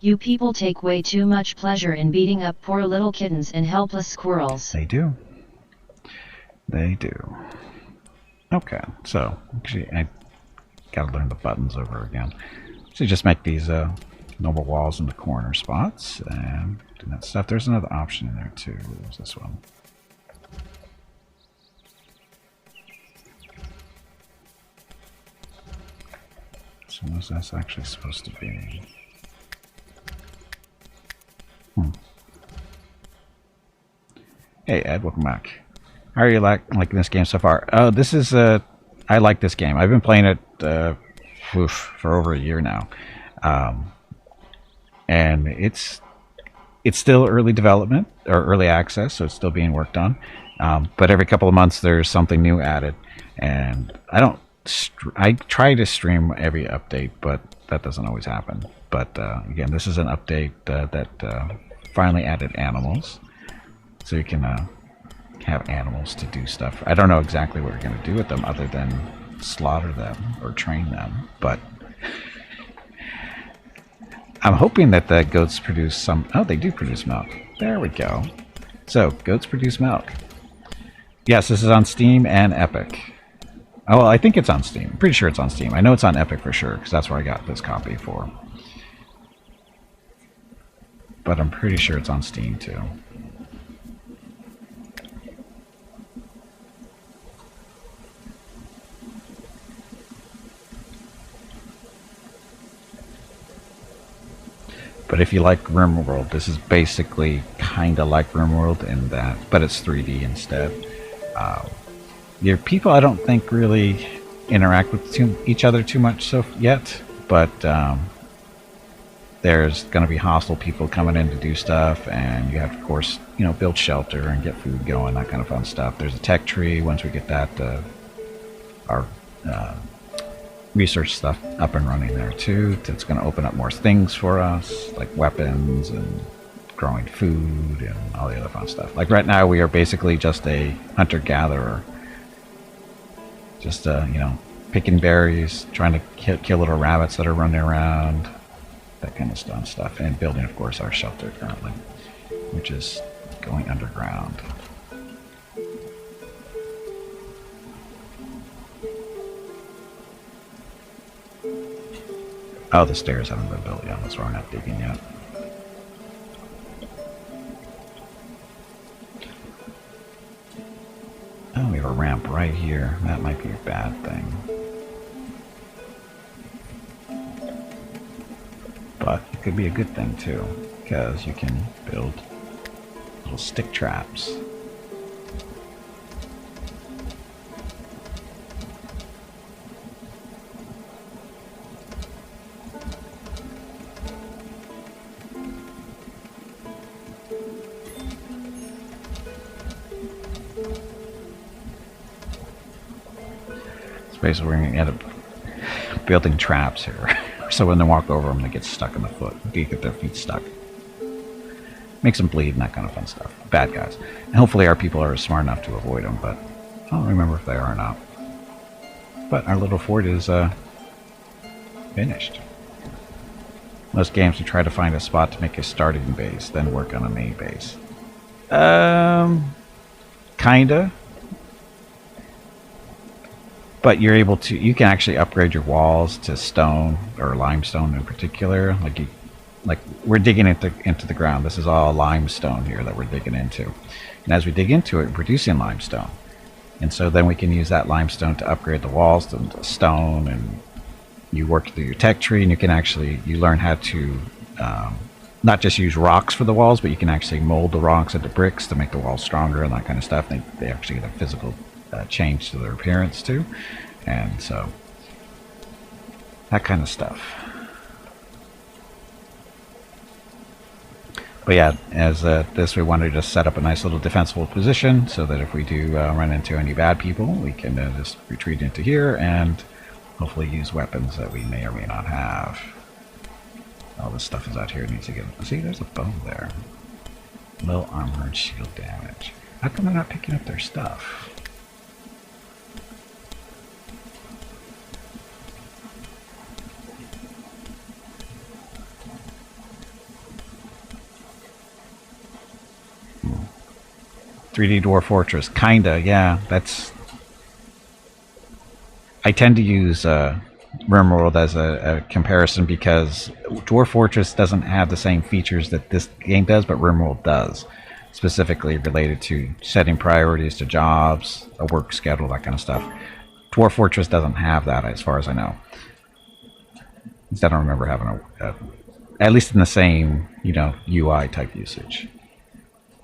You people take way too much pleasure in beating up poor little kittens and helpless squirrels. They do. They do. Okay, so actually I gotta learn the buttons over again. So you just make these normal walls in the corner spots and do that stuff. There's another option in there too. There's this one. So what's that's actually supposed to be? Hey Ed, welcome back. How are you liking this game so far? Oh, this is I like this game. I've been playing it for over a year now, and it's still early development or early access, so it's still being worked on. But every couple of months there's something new added, and I try to stream every update, but that doesn't always happen. But again, this is an update that finally added animals, so you can have animals to do stuff. I don't know exactly what we're going to do with them other than slaughter them or train them, but I'm hoping that the goats produce some... Oh, they do produce milk. There we go. So, goats produce milk. Yes, this is on Steam and Epic. Oh, well, I think it's on Steam. I'm pretty sure it's on Steam. I know it's on Epic for sure, because that's where I got this copy for. But I'm pretty sure it's on Steam, too. But if you like RimWorld, this is basically kind of like RimWorld in that, but it's 3D instead. Your people, I don't think, really interact with each other too much yet, but there's going to be hostile people coming in to do stuff, and you have to, of course, build shelter and get food going, that kind of fun stuff. There's a tech tree. Once we get that, our research stuff up and running there too, that's going to open up more things for us, like weapons and growing food and all the other fun stuff. Like right now, we are basically just a hunter-gatherer. Just, picking berries, trying to kill little rabbits that are running around, that kind of stuff, and building, of course, our shelter currently, which is going underground. Oh, the stairs haven't been built yet. That's why we're not digging yet. Oh, we have a ramp right here. That might be a bad thing. But it could be a good thing too, because you can build little stick traps. Basically, we're going to end up building traps here. So when they walk over them, they get stuck in the foot. They get their feet stuck. Makes them bleed and that kind of fun stuff. Bad guys. And hopefully our people are smart enough to avoid them, but I don't remember if they are or not. But our little fort is finished. Most games, we try to find a spot to make a starting base, then work on a main base. Kinda. But you're able to, you can actually upgrade your walls to stone or limestone in particular. Like we're digging into the ground. This is all limestone here that we're digging into. And as we dig into it, we're producing limestone. And so then we can use that limestone to upgrade the walls to stone, and you work through your tech tree, and you can actually, you learn how to not just use rocks for the walls, but you can actually mold the rocks into bricks to make the walls stronger and that kind of stuff. They actually get a physical change to their appearance too, and so that kind of stuff. But yeah, as this, we wanted to just set up a nice little defensible position so that if we do run into any bad people, we can just retreat into here and hopefully use weapons that we may or may not have. All this stuff is out here. It needs to get. See, there's a bow there. Low armor and shield damage. How come they're not picking up their stuff? Hmm. 3D Dwarf Fortress, kinda, yeah. That's. I tend to use RimWorld as a comparison because Dwarf Fortress doesn't have the same features that this game does, but RimWorld does, specifically related to setting priorities to jobs, a work schedule, that kind of stuff. Dwarf Fortress doesn't have that, as far as I know. I don't remember having at least in the same, UI type usage.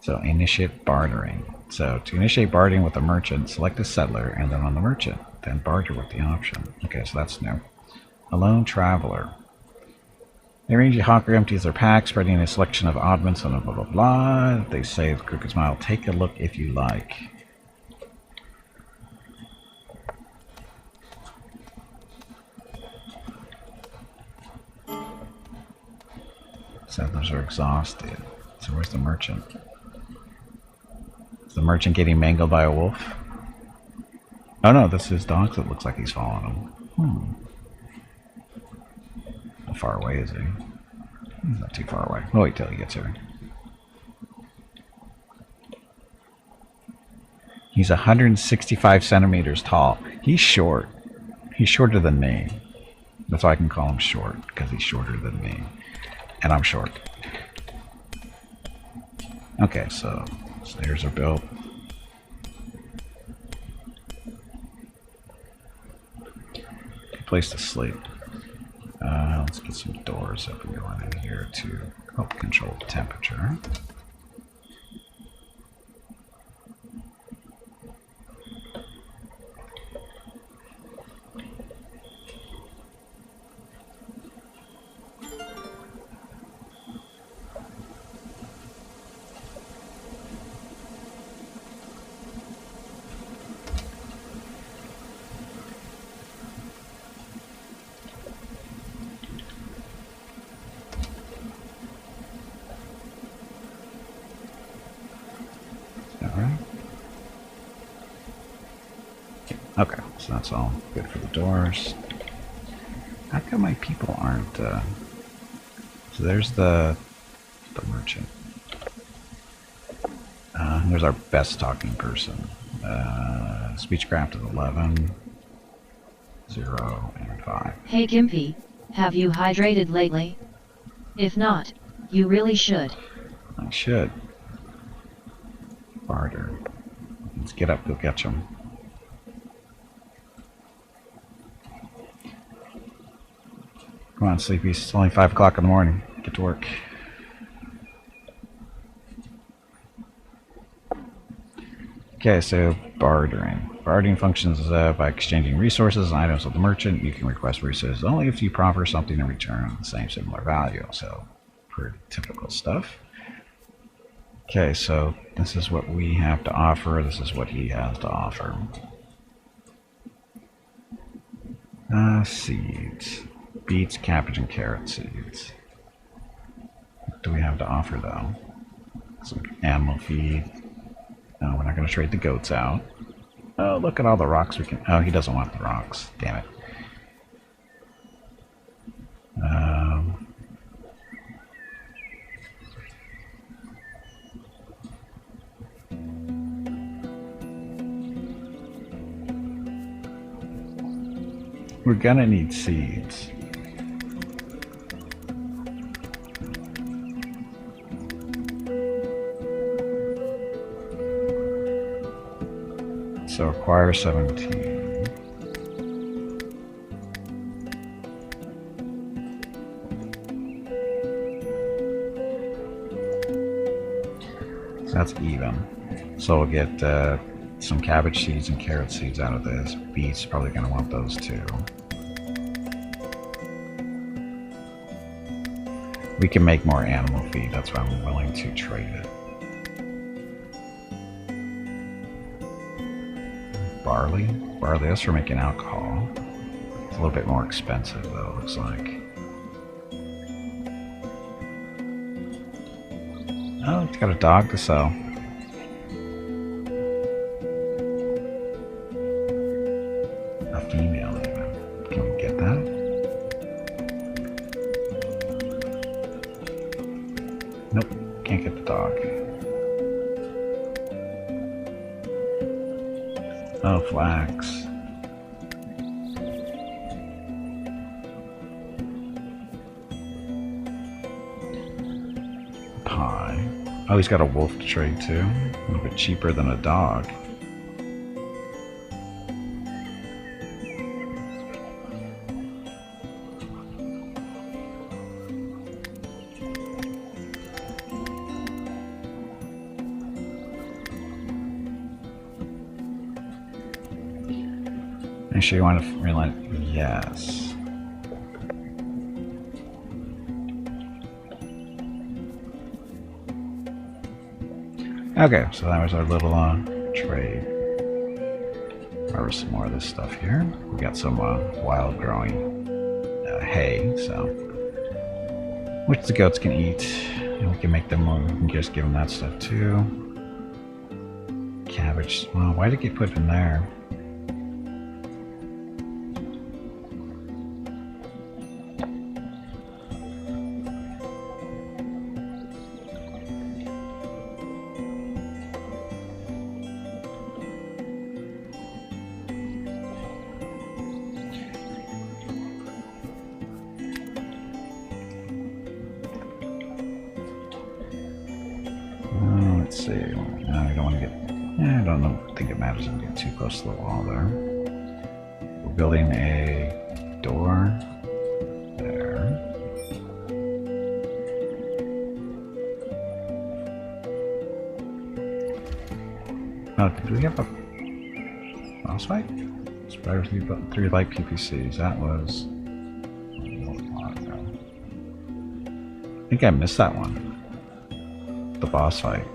So initiate bartering. So to initiate bartering with a merchant, select a settler, and then on the merchant, then barter with the option. Okay, so that's new. A lone traveler. They arrange a hawker empties their pack, spreading a selection of oddments and blah blah blah. They say with crooked smile, take a look if you like. Settlers are exhausted. So where's the merchant? Is the merchant getting mangled by a wolf? Oh no, this is dogs. It looks like he's following him. How far away is he? He's not too far away. We'll wait till he gets here. He's 165 centimeters tall. He's short. He's shorter than me. That's why I can call him short, because he's shorter than me. And I'm short. Okay, so stairs are built. Good place to sleep. Let's get some doors up and going in here to help control the temperature. Alright. Okay, so that's all good for the doors. How come my people aren't, So there's the merchant. There's our best talking person. Speechcraft is 11, 0, and 5. Hey Gimpy, have you hydrated lately? If not, you really should. I should. Barter. Let's get up, go catch him. Come on, Sleepy. It's only 5 o'clock in the morning. Get to work. Okay, so bartering. Bartering functions by exchanging resources and items with the merchant. You can request resources only if you proffer something in return the same similar value. So, pretty typical stuff. Okay, so this is what we have to offer. This is what he has to offer. Seeds. Beets, cabbage, and carrot seeds. What do we have to offer, though? Some animal feed. No, we're not going to trade the goats out. Oh, look at all the rocks we can... Oh, he doesn't want the rocks. Damn it. We're gonna need seeds. So acquire 17. So that's even. So we'll get some cabbage seeds and carrot seeds out of this. Beets probably going to want those too. We can make more animal feed. That's why I'm willing to trade it. Barley. Barley, that's for making alcohol. It's a little bit more expensive though, looks like. Oh, it's got a dog to sell. A female even. Can we get that? Nope, can't get the dog. Oh, flax. Pie. Oh, he's got a wolf to trade too. A little bit cheaper than a dog. Make sure you want to realize, yes. Okay, so that was our little trade. Harvest some more of this stuff here. We got some wild growing hay, so which the goats can eat, and we can make them. We can just give them that stuff too. Cabbage. Well, why did he put it in there? Let's see. No, I don't want to get. Yeah, I don't think it matters if we get too close to the wall there. We're building a door there. Oh, did we have a boss fight? Spider 3 light PPCs. That was a while ago. I think I missed that one. The boss fight,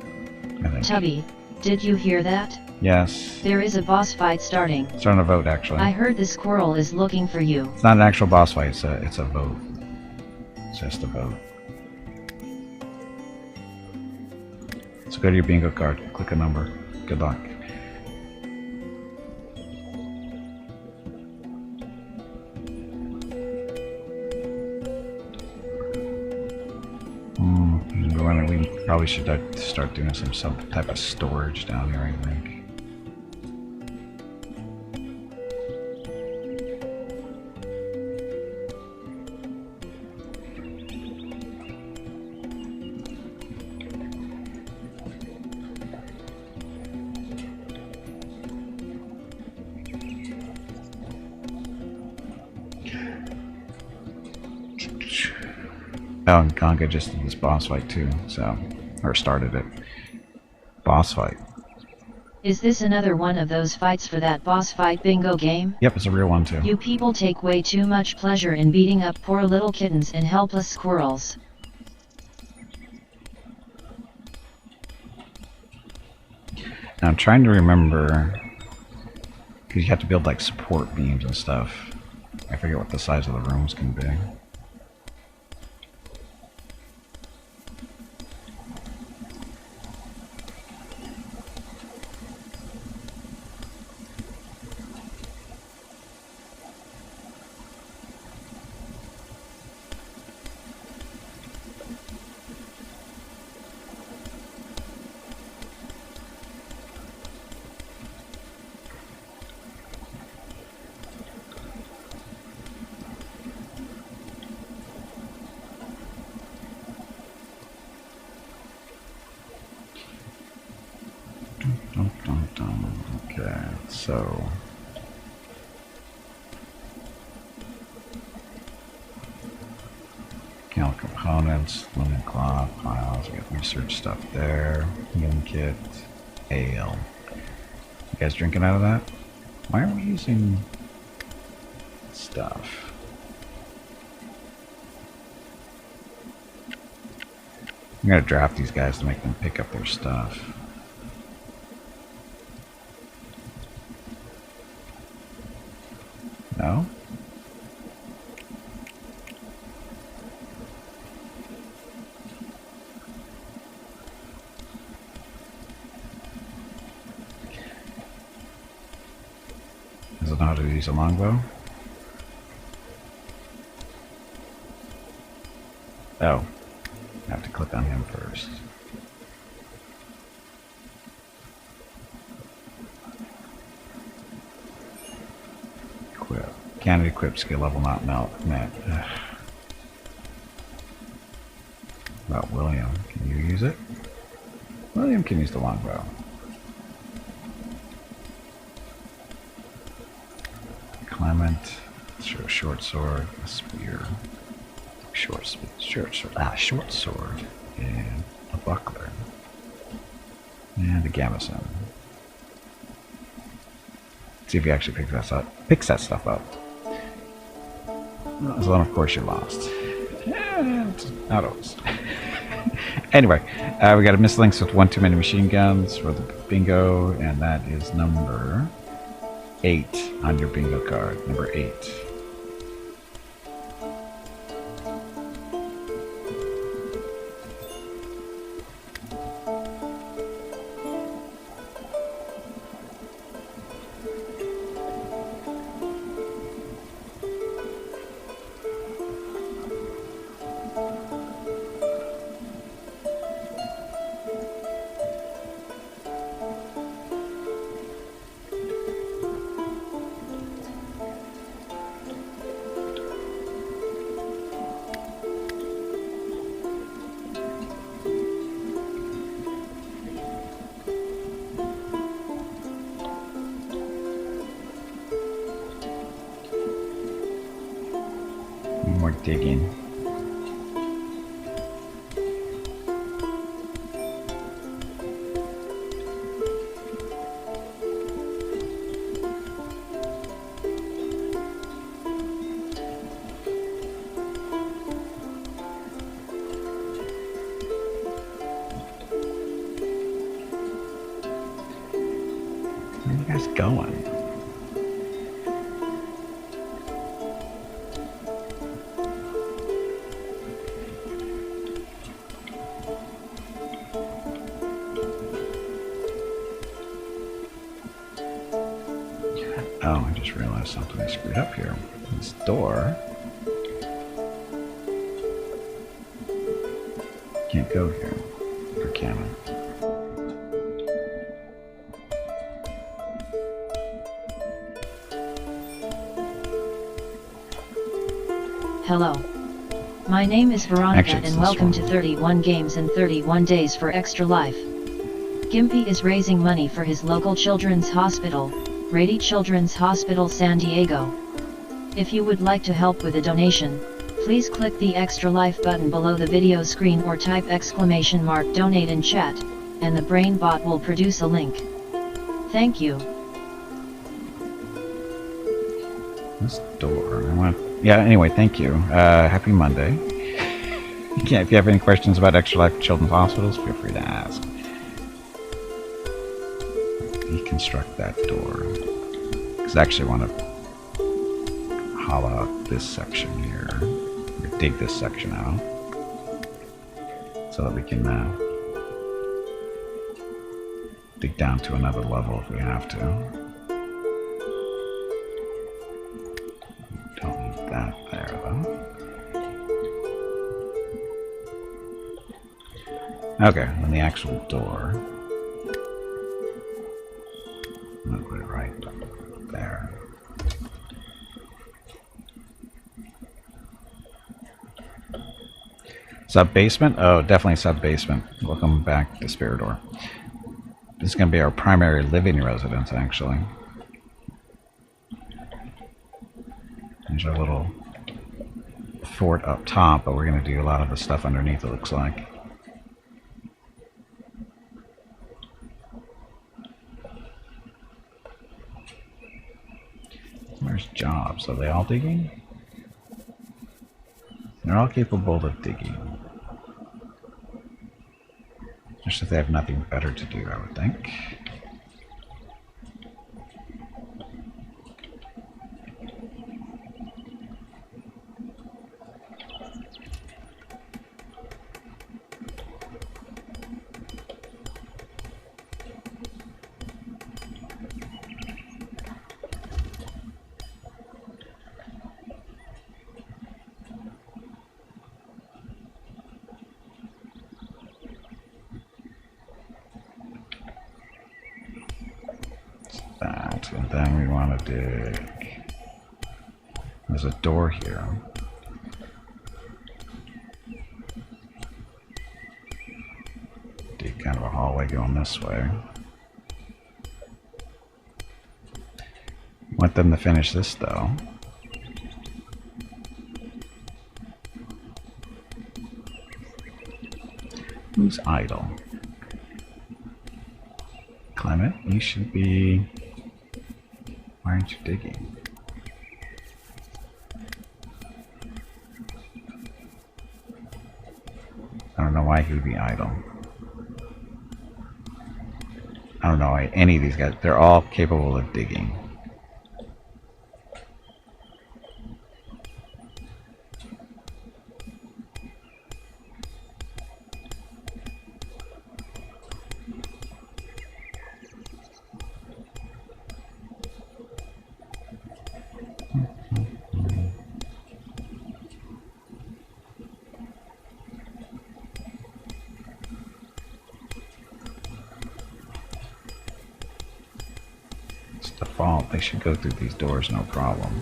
I think. Tubby, did you hear that? Yes. There is a boss fight starting. Starting a vote, actually. I heard the squirrel is looking for you. It's not an actual boss fight, it's a vote. It's just a vote. So go to your bingo card, click a number. Good luck. We probably should start doing some type of storage down here, I think. Oh, and Gonga just did this boss fight too, so, or started it. Boss fight. Is this another one of those fights for that boss fight bingo game? Yep, it's a real one too. You people take way too much pleasure in beating up poor little kittens and helpless squirrels. Now I'm trying to remember, because you have to build like support beams and stuff. I forget what the size of the rooms can be. Okay, so count components, linen cloth, piles, we got research stuff there, healing kit, ale. You guys drinking out of that? Why aren't we using stuff? I'm gonna draft these guys to make them pick up their stuff. No? Does it know how to use a longbow? Oh. I have to click on him first. Equip. Can't equip, skill level not met. About William. Can you use it? William can use the longbow. Clement. Short sword. A spear. Short sword. And a buckler. And a gambeson. See if he actually picks that stuff up. So then of course you're lost. Not always. Anyway, we got a mislinks with one too many machine guns for the bingo, and that is number 8 on your bingo card. Number 8. More digging. going. Oh, I just realized something I screwed up here. This door can't go here. Or can it? Hello. My name is Veronica Actually, it's and this welcome one. to 31 Games in 31 Days for Extra Life. Gimpy is raising money for his local children's hospital, Rady Children's Hospital San Diego. If you would like to help with a donation, please click the Extra Life button below the video screen or type !donate in chat, and the brain bot will produce a link. Thank you. This door. Yeah, anyway, thank you. Happy Monday. Yeah, if you have any questions about Extra Life Children's Hospitals, feel free to ask. Deconstruct that door. Because I actually want to hollow out this section here. Or dig this section out. So that we can dig down to another level if we have to. Don't need that there though. Okay, and the actual door. I'm gonna put it right there. Sub-basement? Oh, definitely sub-basement. Welcome back to Spiridor. This is going to be our primary living residence, actually. There's our little fort up top, but we're going to do a lot of the stuff underneath, it looks like. Where's jobs? Are they all digging? They're all capable of digging. Just if they have nothing better to do, I would think. That, and then we want to dig. There's a door here. Dig kind of a hallway going this way. Want them to finish this though. Who's idle? Clement, you should be... Why aren't you digging? I don't know why he'd be idle. I don't know why any of these guys, they're all capable of digging. Default, they should go through these doors no problem.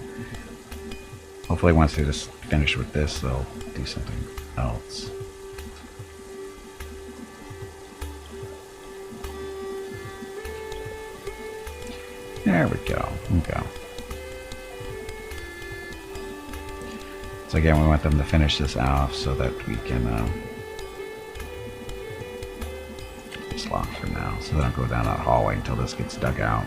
Hopefully once they just finish with this, they'll do something else. There we go. Okay. So again, we want them to finish this off so that we can just lock for now, so they don't go down that hallway until this gets dug out.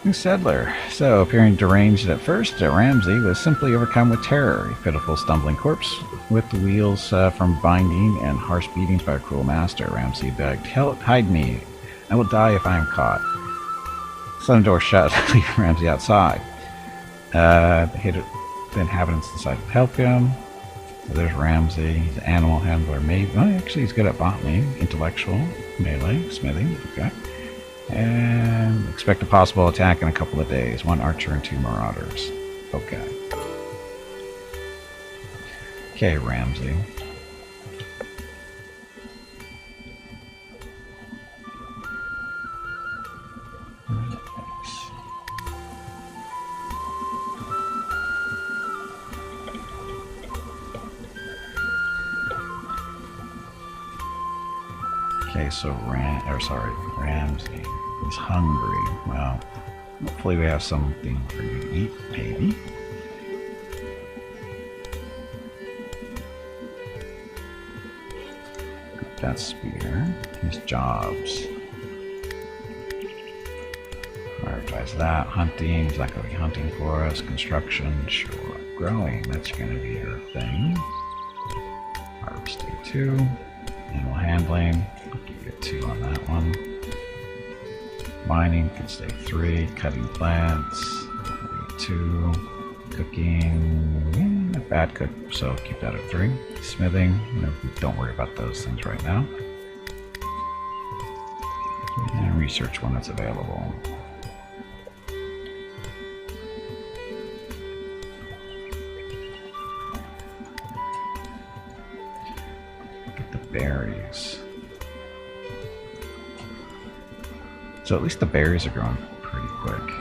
New settler. So, appearing deranged at first, Ramsey was simply overcome with terror. A pitiful, stumbling corpse with the wheels from binding and harsh beatings by a cruel master. Ramsey begged, "Help, hide me. I will die if I am caught." Sudden door shut, leaving Ramsey outside. The inhabitants decided to help him. So there's Ramsey, the animal handler. Maybe, well, actually, he's good at botany, intellectual, melee, smithing. Okay. And expect a possible attack in a couple of days. 1 archer and 2 marauders. Okay. Okay, Ramsey. Okay, so Ramsey is hungry. Well, hopefully we have something for you to eat, maybe. That spear. His jobs. Prioritize that. Hunting. He's not going to be hunting for us. Construction. Sure. Growing. That's going to be your thing. Harvesting 2. Animal handling. I'll give you a 2 on that one. Mining can stay 3. Cutting plants. 2. Cooking. Not bad cook, so keep that at 3. Smithing. Don't worry about those things right now. And research when it's available. Get the berries. So at least the berries are growing pretty quick.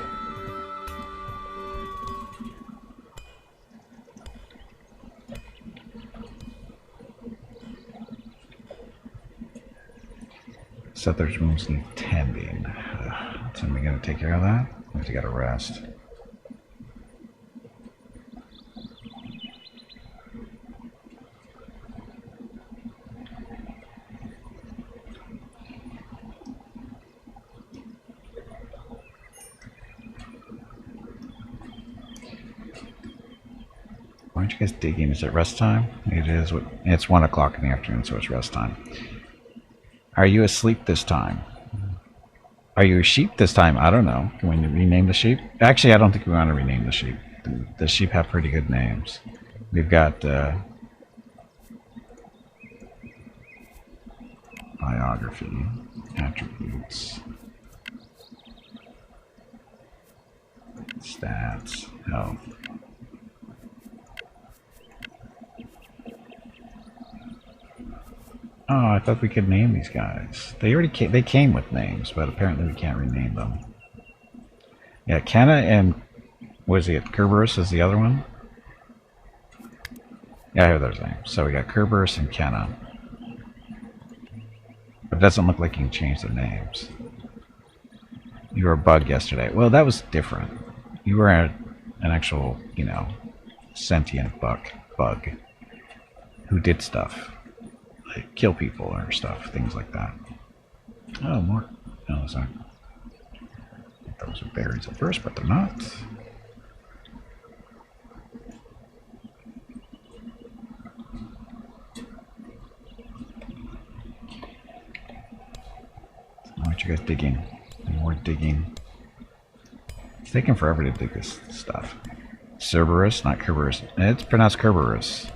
Settlers' rooms need tending. Is somebody going to take care of that? Or has he got to rest? Why aren't you guys digging? Is it rest time? It is. It's 1 o'clock in the afternoon, so it's rest time. Are you asleep this time? Are you a sheep this time? I don't know. Can we rename the sheep? Actually, I don't think we want to rename the sheep. The sheep have pretty good names. We've got biography, attributes, stats, health. Oh, I thought we could name these guys. They came with names, but apparently we can't rename them. Yeah, Kenna and was it Kerberos is the other one? Yeah, I have those names. So we got Kerberos and Kenna. But it doesn't look like you can change their names. You were a bug yesterday. Well, that was different. You were an actual, sentient bug who did stuff. Kill people or stuff, things like that. Oh, more. No, sorry. Those are berries at first, but they're not. Why aren't you guys digging? More digging. It's taking forever to dig this stuff. Cerberus, not Kerberos. It's pronounced Kerberos.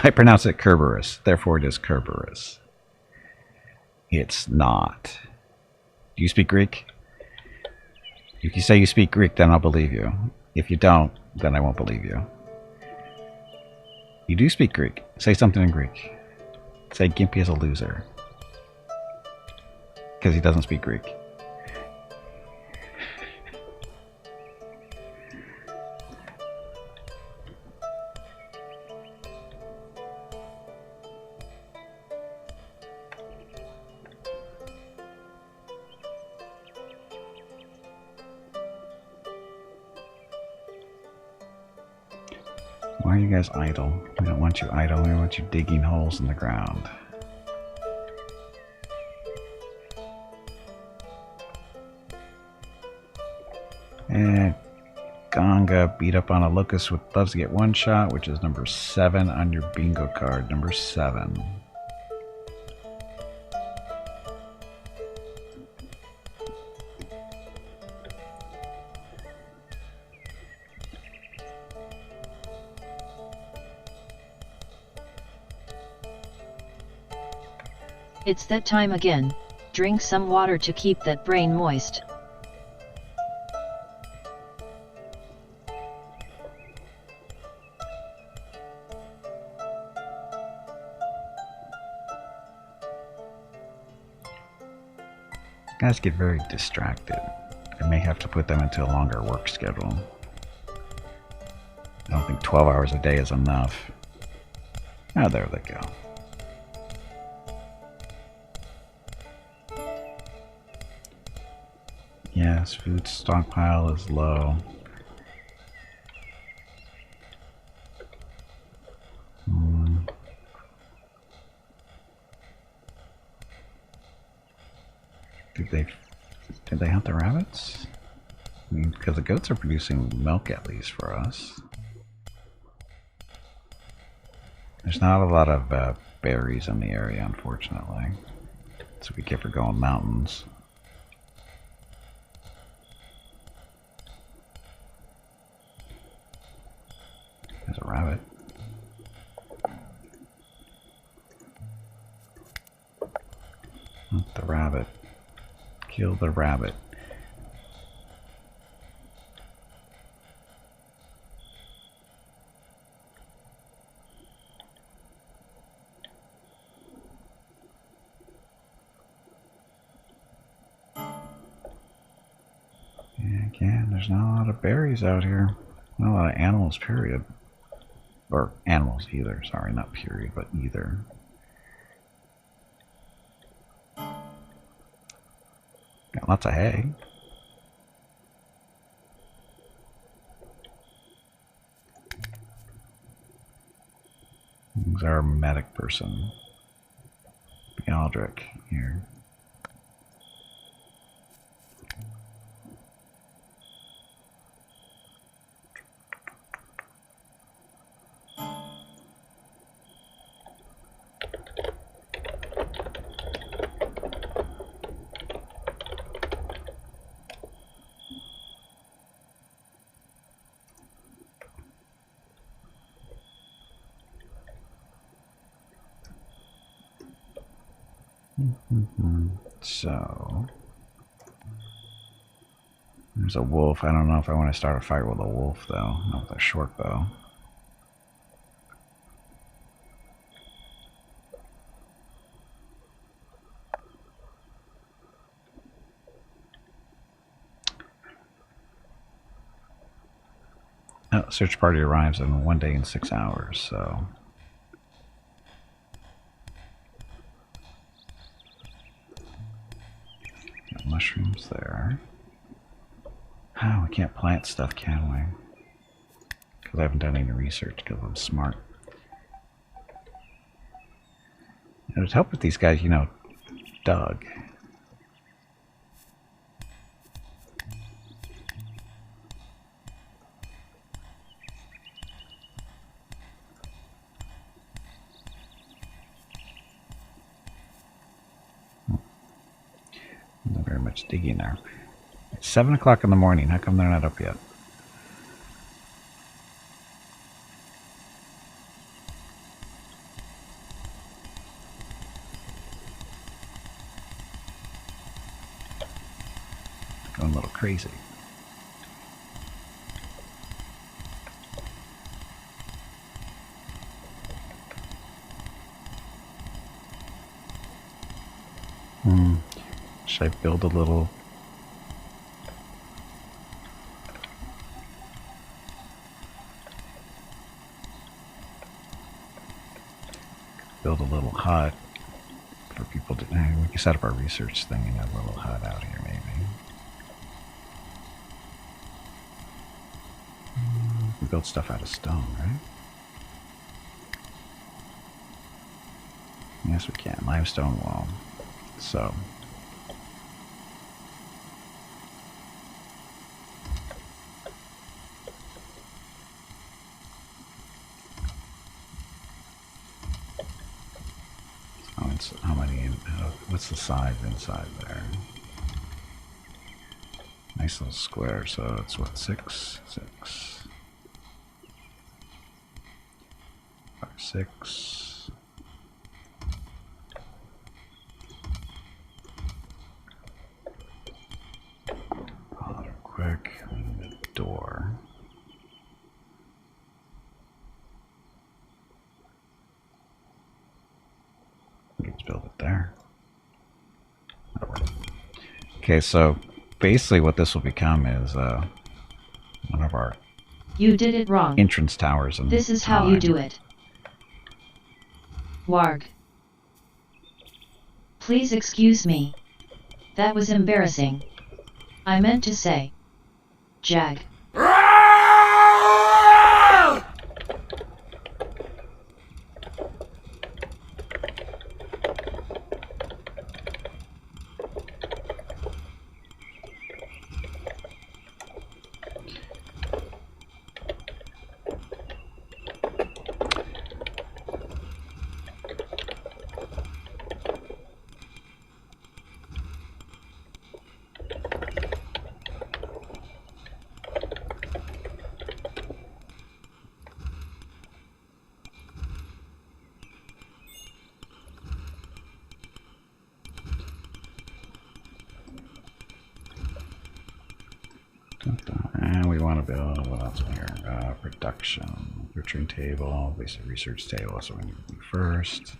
I pronounce it Kerberos, therefore it is Kerberos. It's not. Do you speak Greek? If you say you speak Greek, then I'll believe you. If you don't, then I won't believe you. You do speak Greek. Say something in Greek. Say Gimpy is a loser. Because he doesn't speak Greek. Why are you guys idle? We don't want you idle. We want you digging holes in the ground. And Ganga beat up on a locust with loves to get one shot, which is number 7 on your bingo card. Number 7. It's that time again. Drink some water to keep that brain moist. Guys get very distracted. I may have to put them into a longer work schedule. I don't think 12 hours a day is enough. Ah, there they go. Yes, food stockpile is low. Did they hunt the rabbits? I mean, because the goats are producing milk at least for us. There's not a lot of berries in the area, unfortunately. So be careful going mountains. There's a rabbit. Hunt the rabbit. Kill the rabbit. And again, there's not a lot of berries out here. Not a lot of animals, period. Or animals either. Sorry, not period, but either. Got lots of hay. Who's our medic person? Aldrich here. So there's a wolf. I don't know if I want to start a fight with a wolf though, not with a short bow. Oh, search party arrives in 1 day and 6 hours, so got mushrooms there. Oh, we can't plant stuff, can we? Because I haven't done any research because I'm smart. It would help if these guys, dug. Not very much digging there. It's 7 o'clock in the morning. How come they're not up yet? Going a little crazy. Should I build a little... hut for people to... we can set up our research thing and have a little hut out here, maybe. We build stuff out of stone, right? Yes, we can. Limestone wall. So. How many? What's the size inside there? Nice little square. So it's what, 6, 6, 5, 6. Hold it quick. We need a door. Let's build it there. Okay, so basically what this will become is one of our You did it wrong. Entrance towers. And this is how you do it. Warg. Please excuse me. That was embarrassing. I meant to say. Jag. And we want to build, what else in here? Production, nurturing table, basic research table. So we need to do first.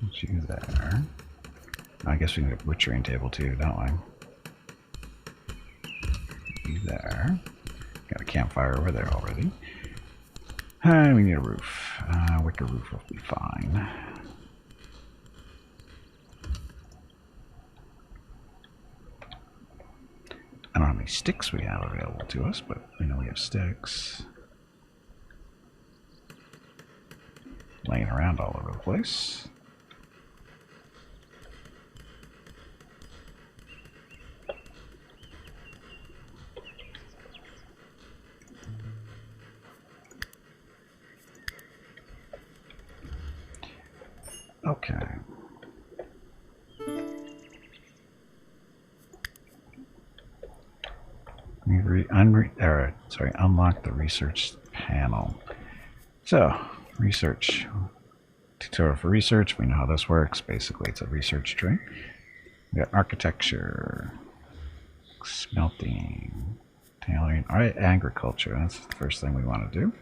Put you there. I guess we need a butchering table too, don't we? You there. Got a campfire over there already. And we need a roof. Wicker roof will be fine. I don't know how many sticks we have available to us, but we know we have sticks. Laying around all over the place. Okay. Unlock the research panel. So, research. Tutorial for research. We know how this works. Basically, it's a research tree. We got architecture, smelting, tailoring. All right, agriculture. That's the first thing we want to do.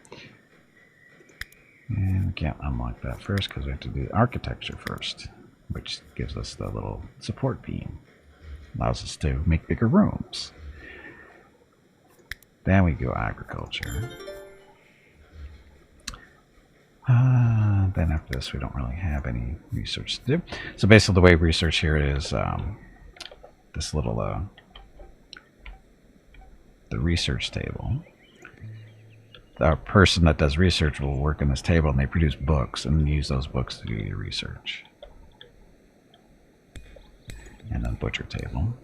And we can't unlock that first because we have to do architecture first, which gives us the little support beam. Allows us to make bigger rooms. Then we go agriculture. Then after this, we don't really have any research to do. So basically the way research here is this little, the research table. The person that does research will work in this table and they produce books and use those books to do your research. And then butcher table.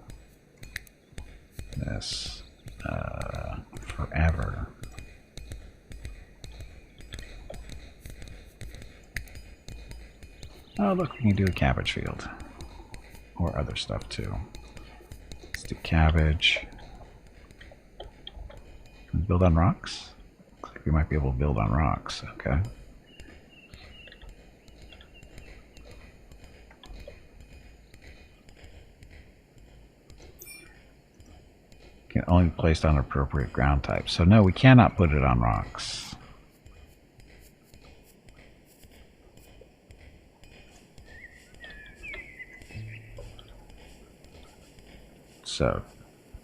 This forever. Oh look, we can do a cabbage field. Or other stuff too. Let's do cabbage. Can we build on rocks? Looks like we might be able to build on rocks. Okay. Can only be placed on appropriate ground types. So no, we cannot put it on rocks. So,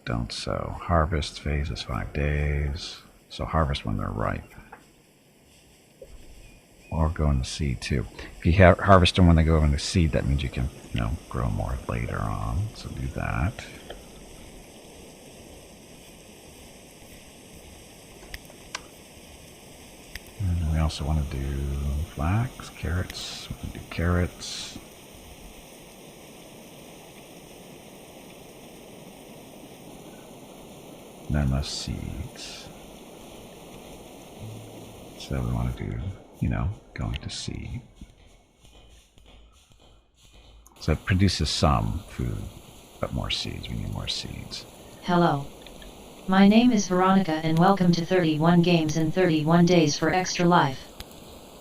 don't sow. Harvest phase is 5 days. So harvest when they're ripe. or go into seed too. If you harvest them when they go into seed, that means you can, grow more later on. So do that. And we also want to do flax, carrots. We can do carrots. And then the seeds. So we want to do, going to seed. So it produces some food, but more seeds. We need more seeds. Hello. My name is Veronica and welcome to 31 Games in 31 Days for ExtraLife.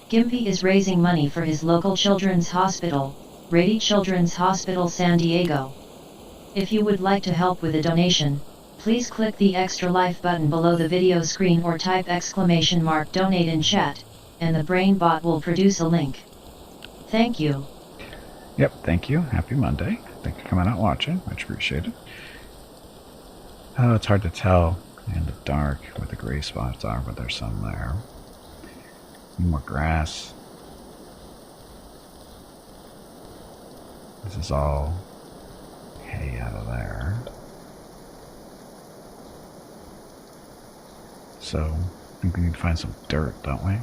Gimpy is raising money for his local children's hospital, Rady Children's Hospital San Diego. If you would like to help with a donation, please click the ExtraLife button below the video screen or type !donate in chat, and the brain bot will produce a link. Thank you. Yep, thank you. Happy Monday. Thank you for coming out watching. Much appreciated. Oh, it's hard to tell in the dark where the gray spots are, but there's some there. Need more grass. This is all hay out of there. So, I think we need to find some dirt, don't we?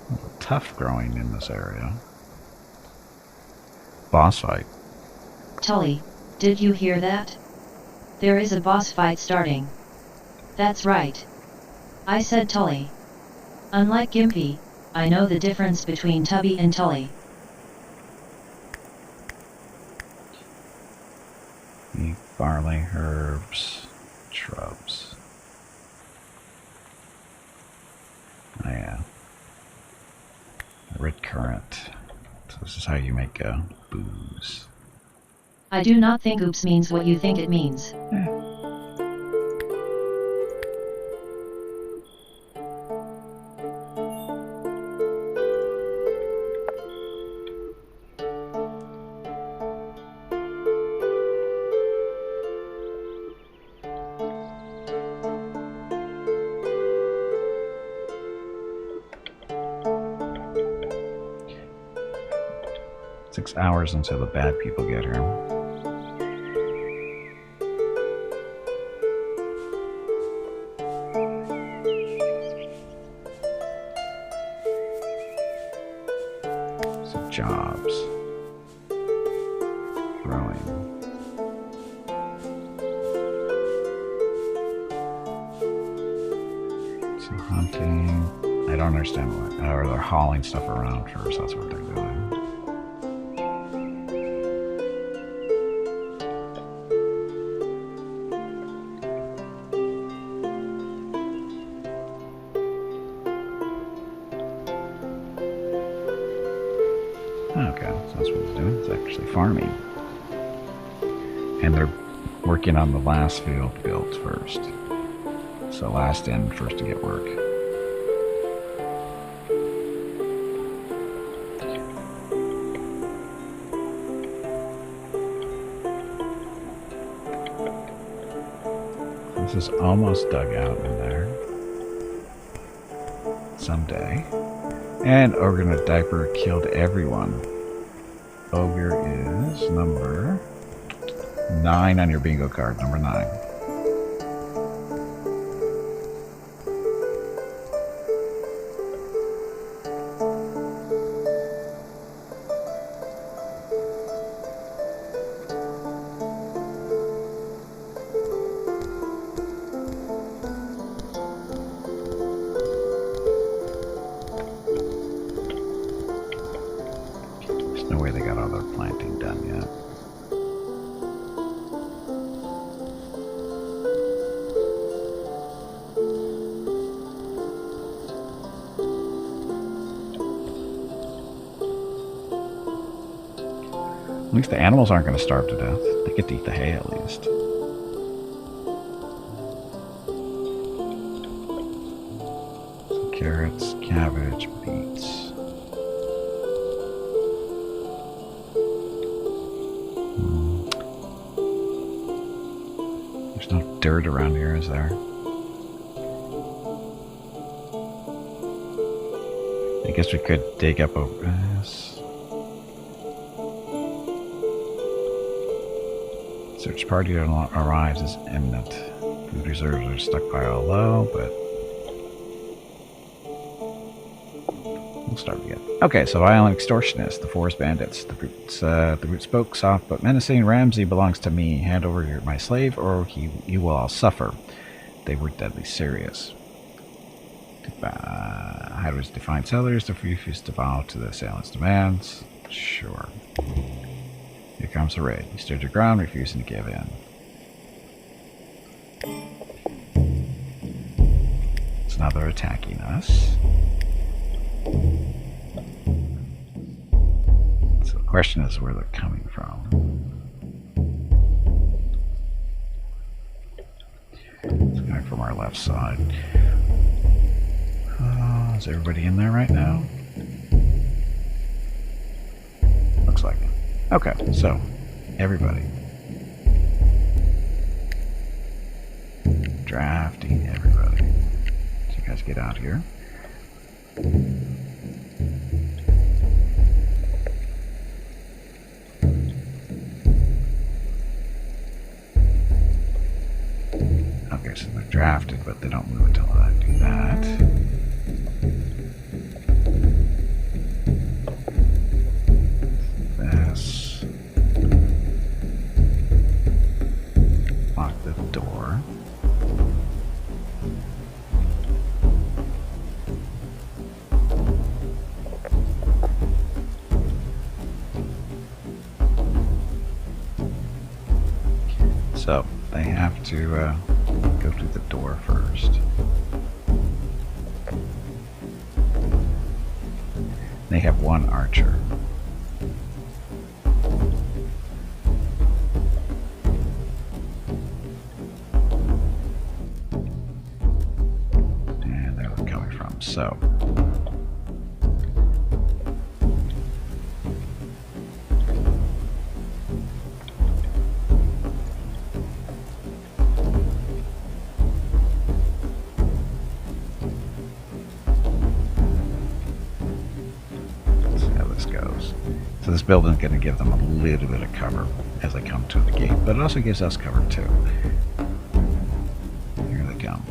A little tough growing in this area. Boss fight. Tully, did you hear that? There is a boss fight starting. That's right. I said Tully. Unlike Gimpy, I know the difference between Tubby and Tully. Wheat, barley, herbs, shrubs. Oh yeah. Red currant. So this is how you make booze. I do not think oops means what you think it means. 6 hours until the bad people get here. Some jobs. Growing. Some hunting. I don't understand what. Or they're hauling stuff around first. That's what they're doing. Okay, so that's what it's doing. It's actually farming. And they're working on the last field built first. So last in, first to get work. This is almost dug out in there. Someday. And Ogre in a Diaper killed everyone. Ogre is number 9 on your bingo card. Number 9. No way they got all their planting done yet. At least the animals aren't going to starve to death. They get to eat the hay at least. Some carrots, cabbage, beets. There's no dirt around here, is there? I guess we could dig up over this. Search party arrives as imminent. Food reserves are stockpile low, but we'll start again. Okay, so violent extortionists, the forest bandits. The brute spoke soft but menacing. Ramsey belongs to me. Hand over my slave, or you will all suffer. They were deadly serious. Hideaways define sellers to refuse to bow to the assailant's demands. Sure. Here comes the raid. You stood your ground, refusing to give in. So now they're attacking us. So the question is where they're coming from. It's coming from our left side. Is everybody in there right now? Looks like it. Okay, so everybody. Drafting everybody. So you guys get out here. Okay, so they're drafted, but they don't move until I do that. This. Lock the door. So they have to go through the door first. They have one archer. And there they're coming from. So So this building is going to give them a little bit of cover as they come to the gate, but it also gives us cover too. Here they come.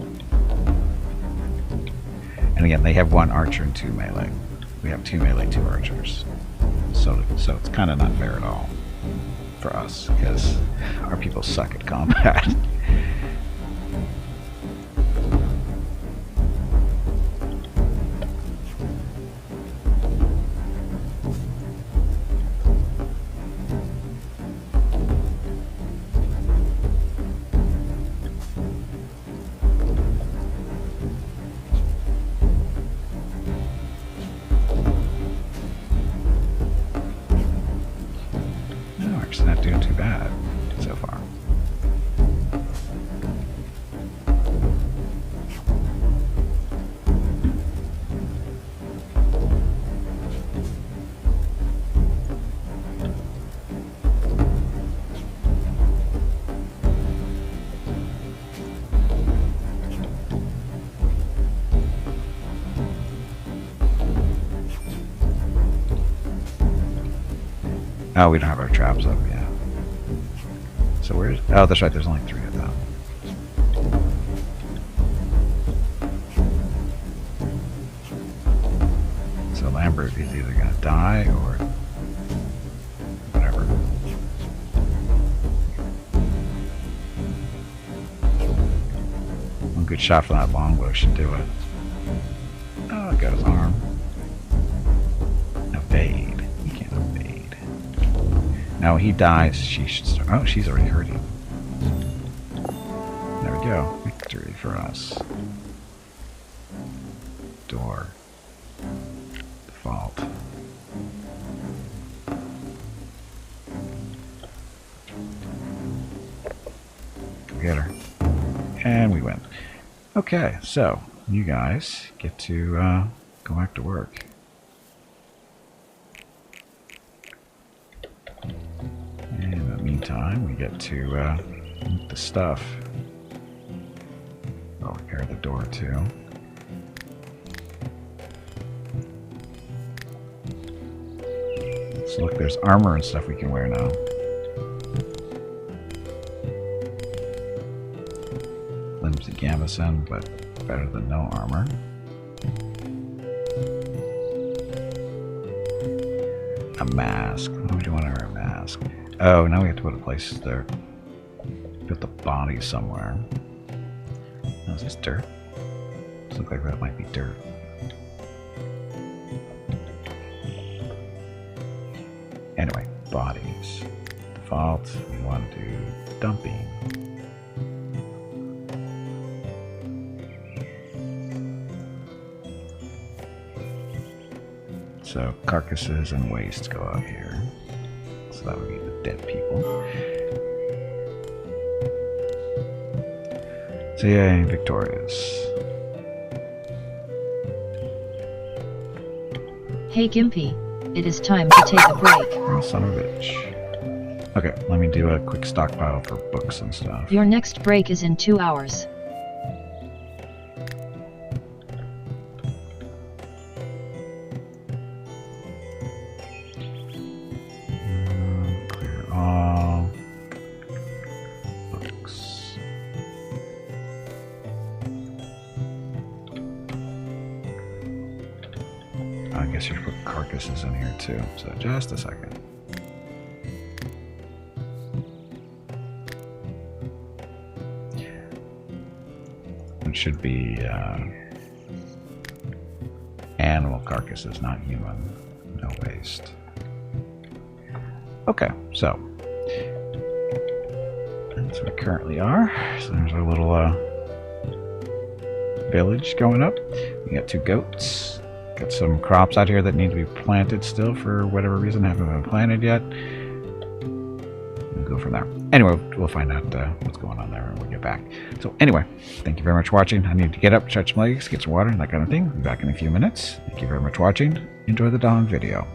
And again, they have one archer and 2 melee. We have 2 melee, 2 archers. So it's kind of not fair at all for us, because our people suck at combat. Not doing too bad so far. Oh, we don't have our traps up yet. So where's... Oh, that's right, there's only 3 of them. So Lambert is either going to die or... whatever. One good shot from that longbow should do it. Oh, got his arm. Evade. Now when he dies, she should start... Oh, she's already hurting. There we go. Victory for us. Door. Default. Go get her. And we win. Okay, so you guys get to go back to work. In the meantime, we get to loot the stuff. I'll repair the door too. So look, there's armor and stuff we can wear now. Limbs of gambeson, but better than no armor. A mask. Why would you want to wear a mask? Oh, now we have to put a place there. Put the body somewhere. Oh, is this dirt? Does look like that might be dirt. Anyway, bodies. Default. We want to do dumping. So carcasses and waste go out here. So that would be the dead people. So yay, victorious. Hey Gimpy, it is time to take a break. Oh, son of a bitch. Okay, let me do a quick stockpile for books and stuff. Your next break is in 2 hours. Clear all books. I guess you should put carcasses in here too. So just a second. It should be animal carcasses, not human. No waste. Okay, so that's where we currently are. So there's our little village going up. We got 2 goats. Got some crops out here that need to be planted still for whatever reason. Haven't been planted yet. We'll go from there. Anyway, we'll find out what's going on there when we get back. So anyway, thank you very much for watching. I need to get up, stretch my legs, get some water, and that kind of thing. Be back in a few minutes. Thank you very much for watching. Enjoy the dawn video.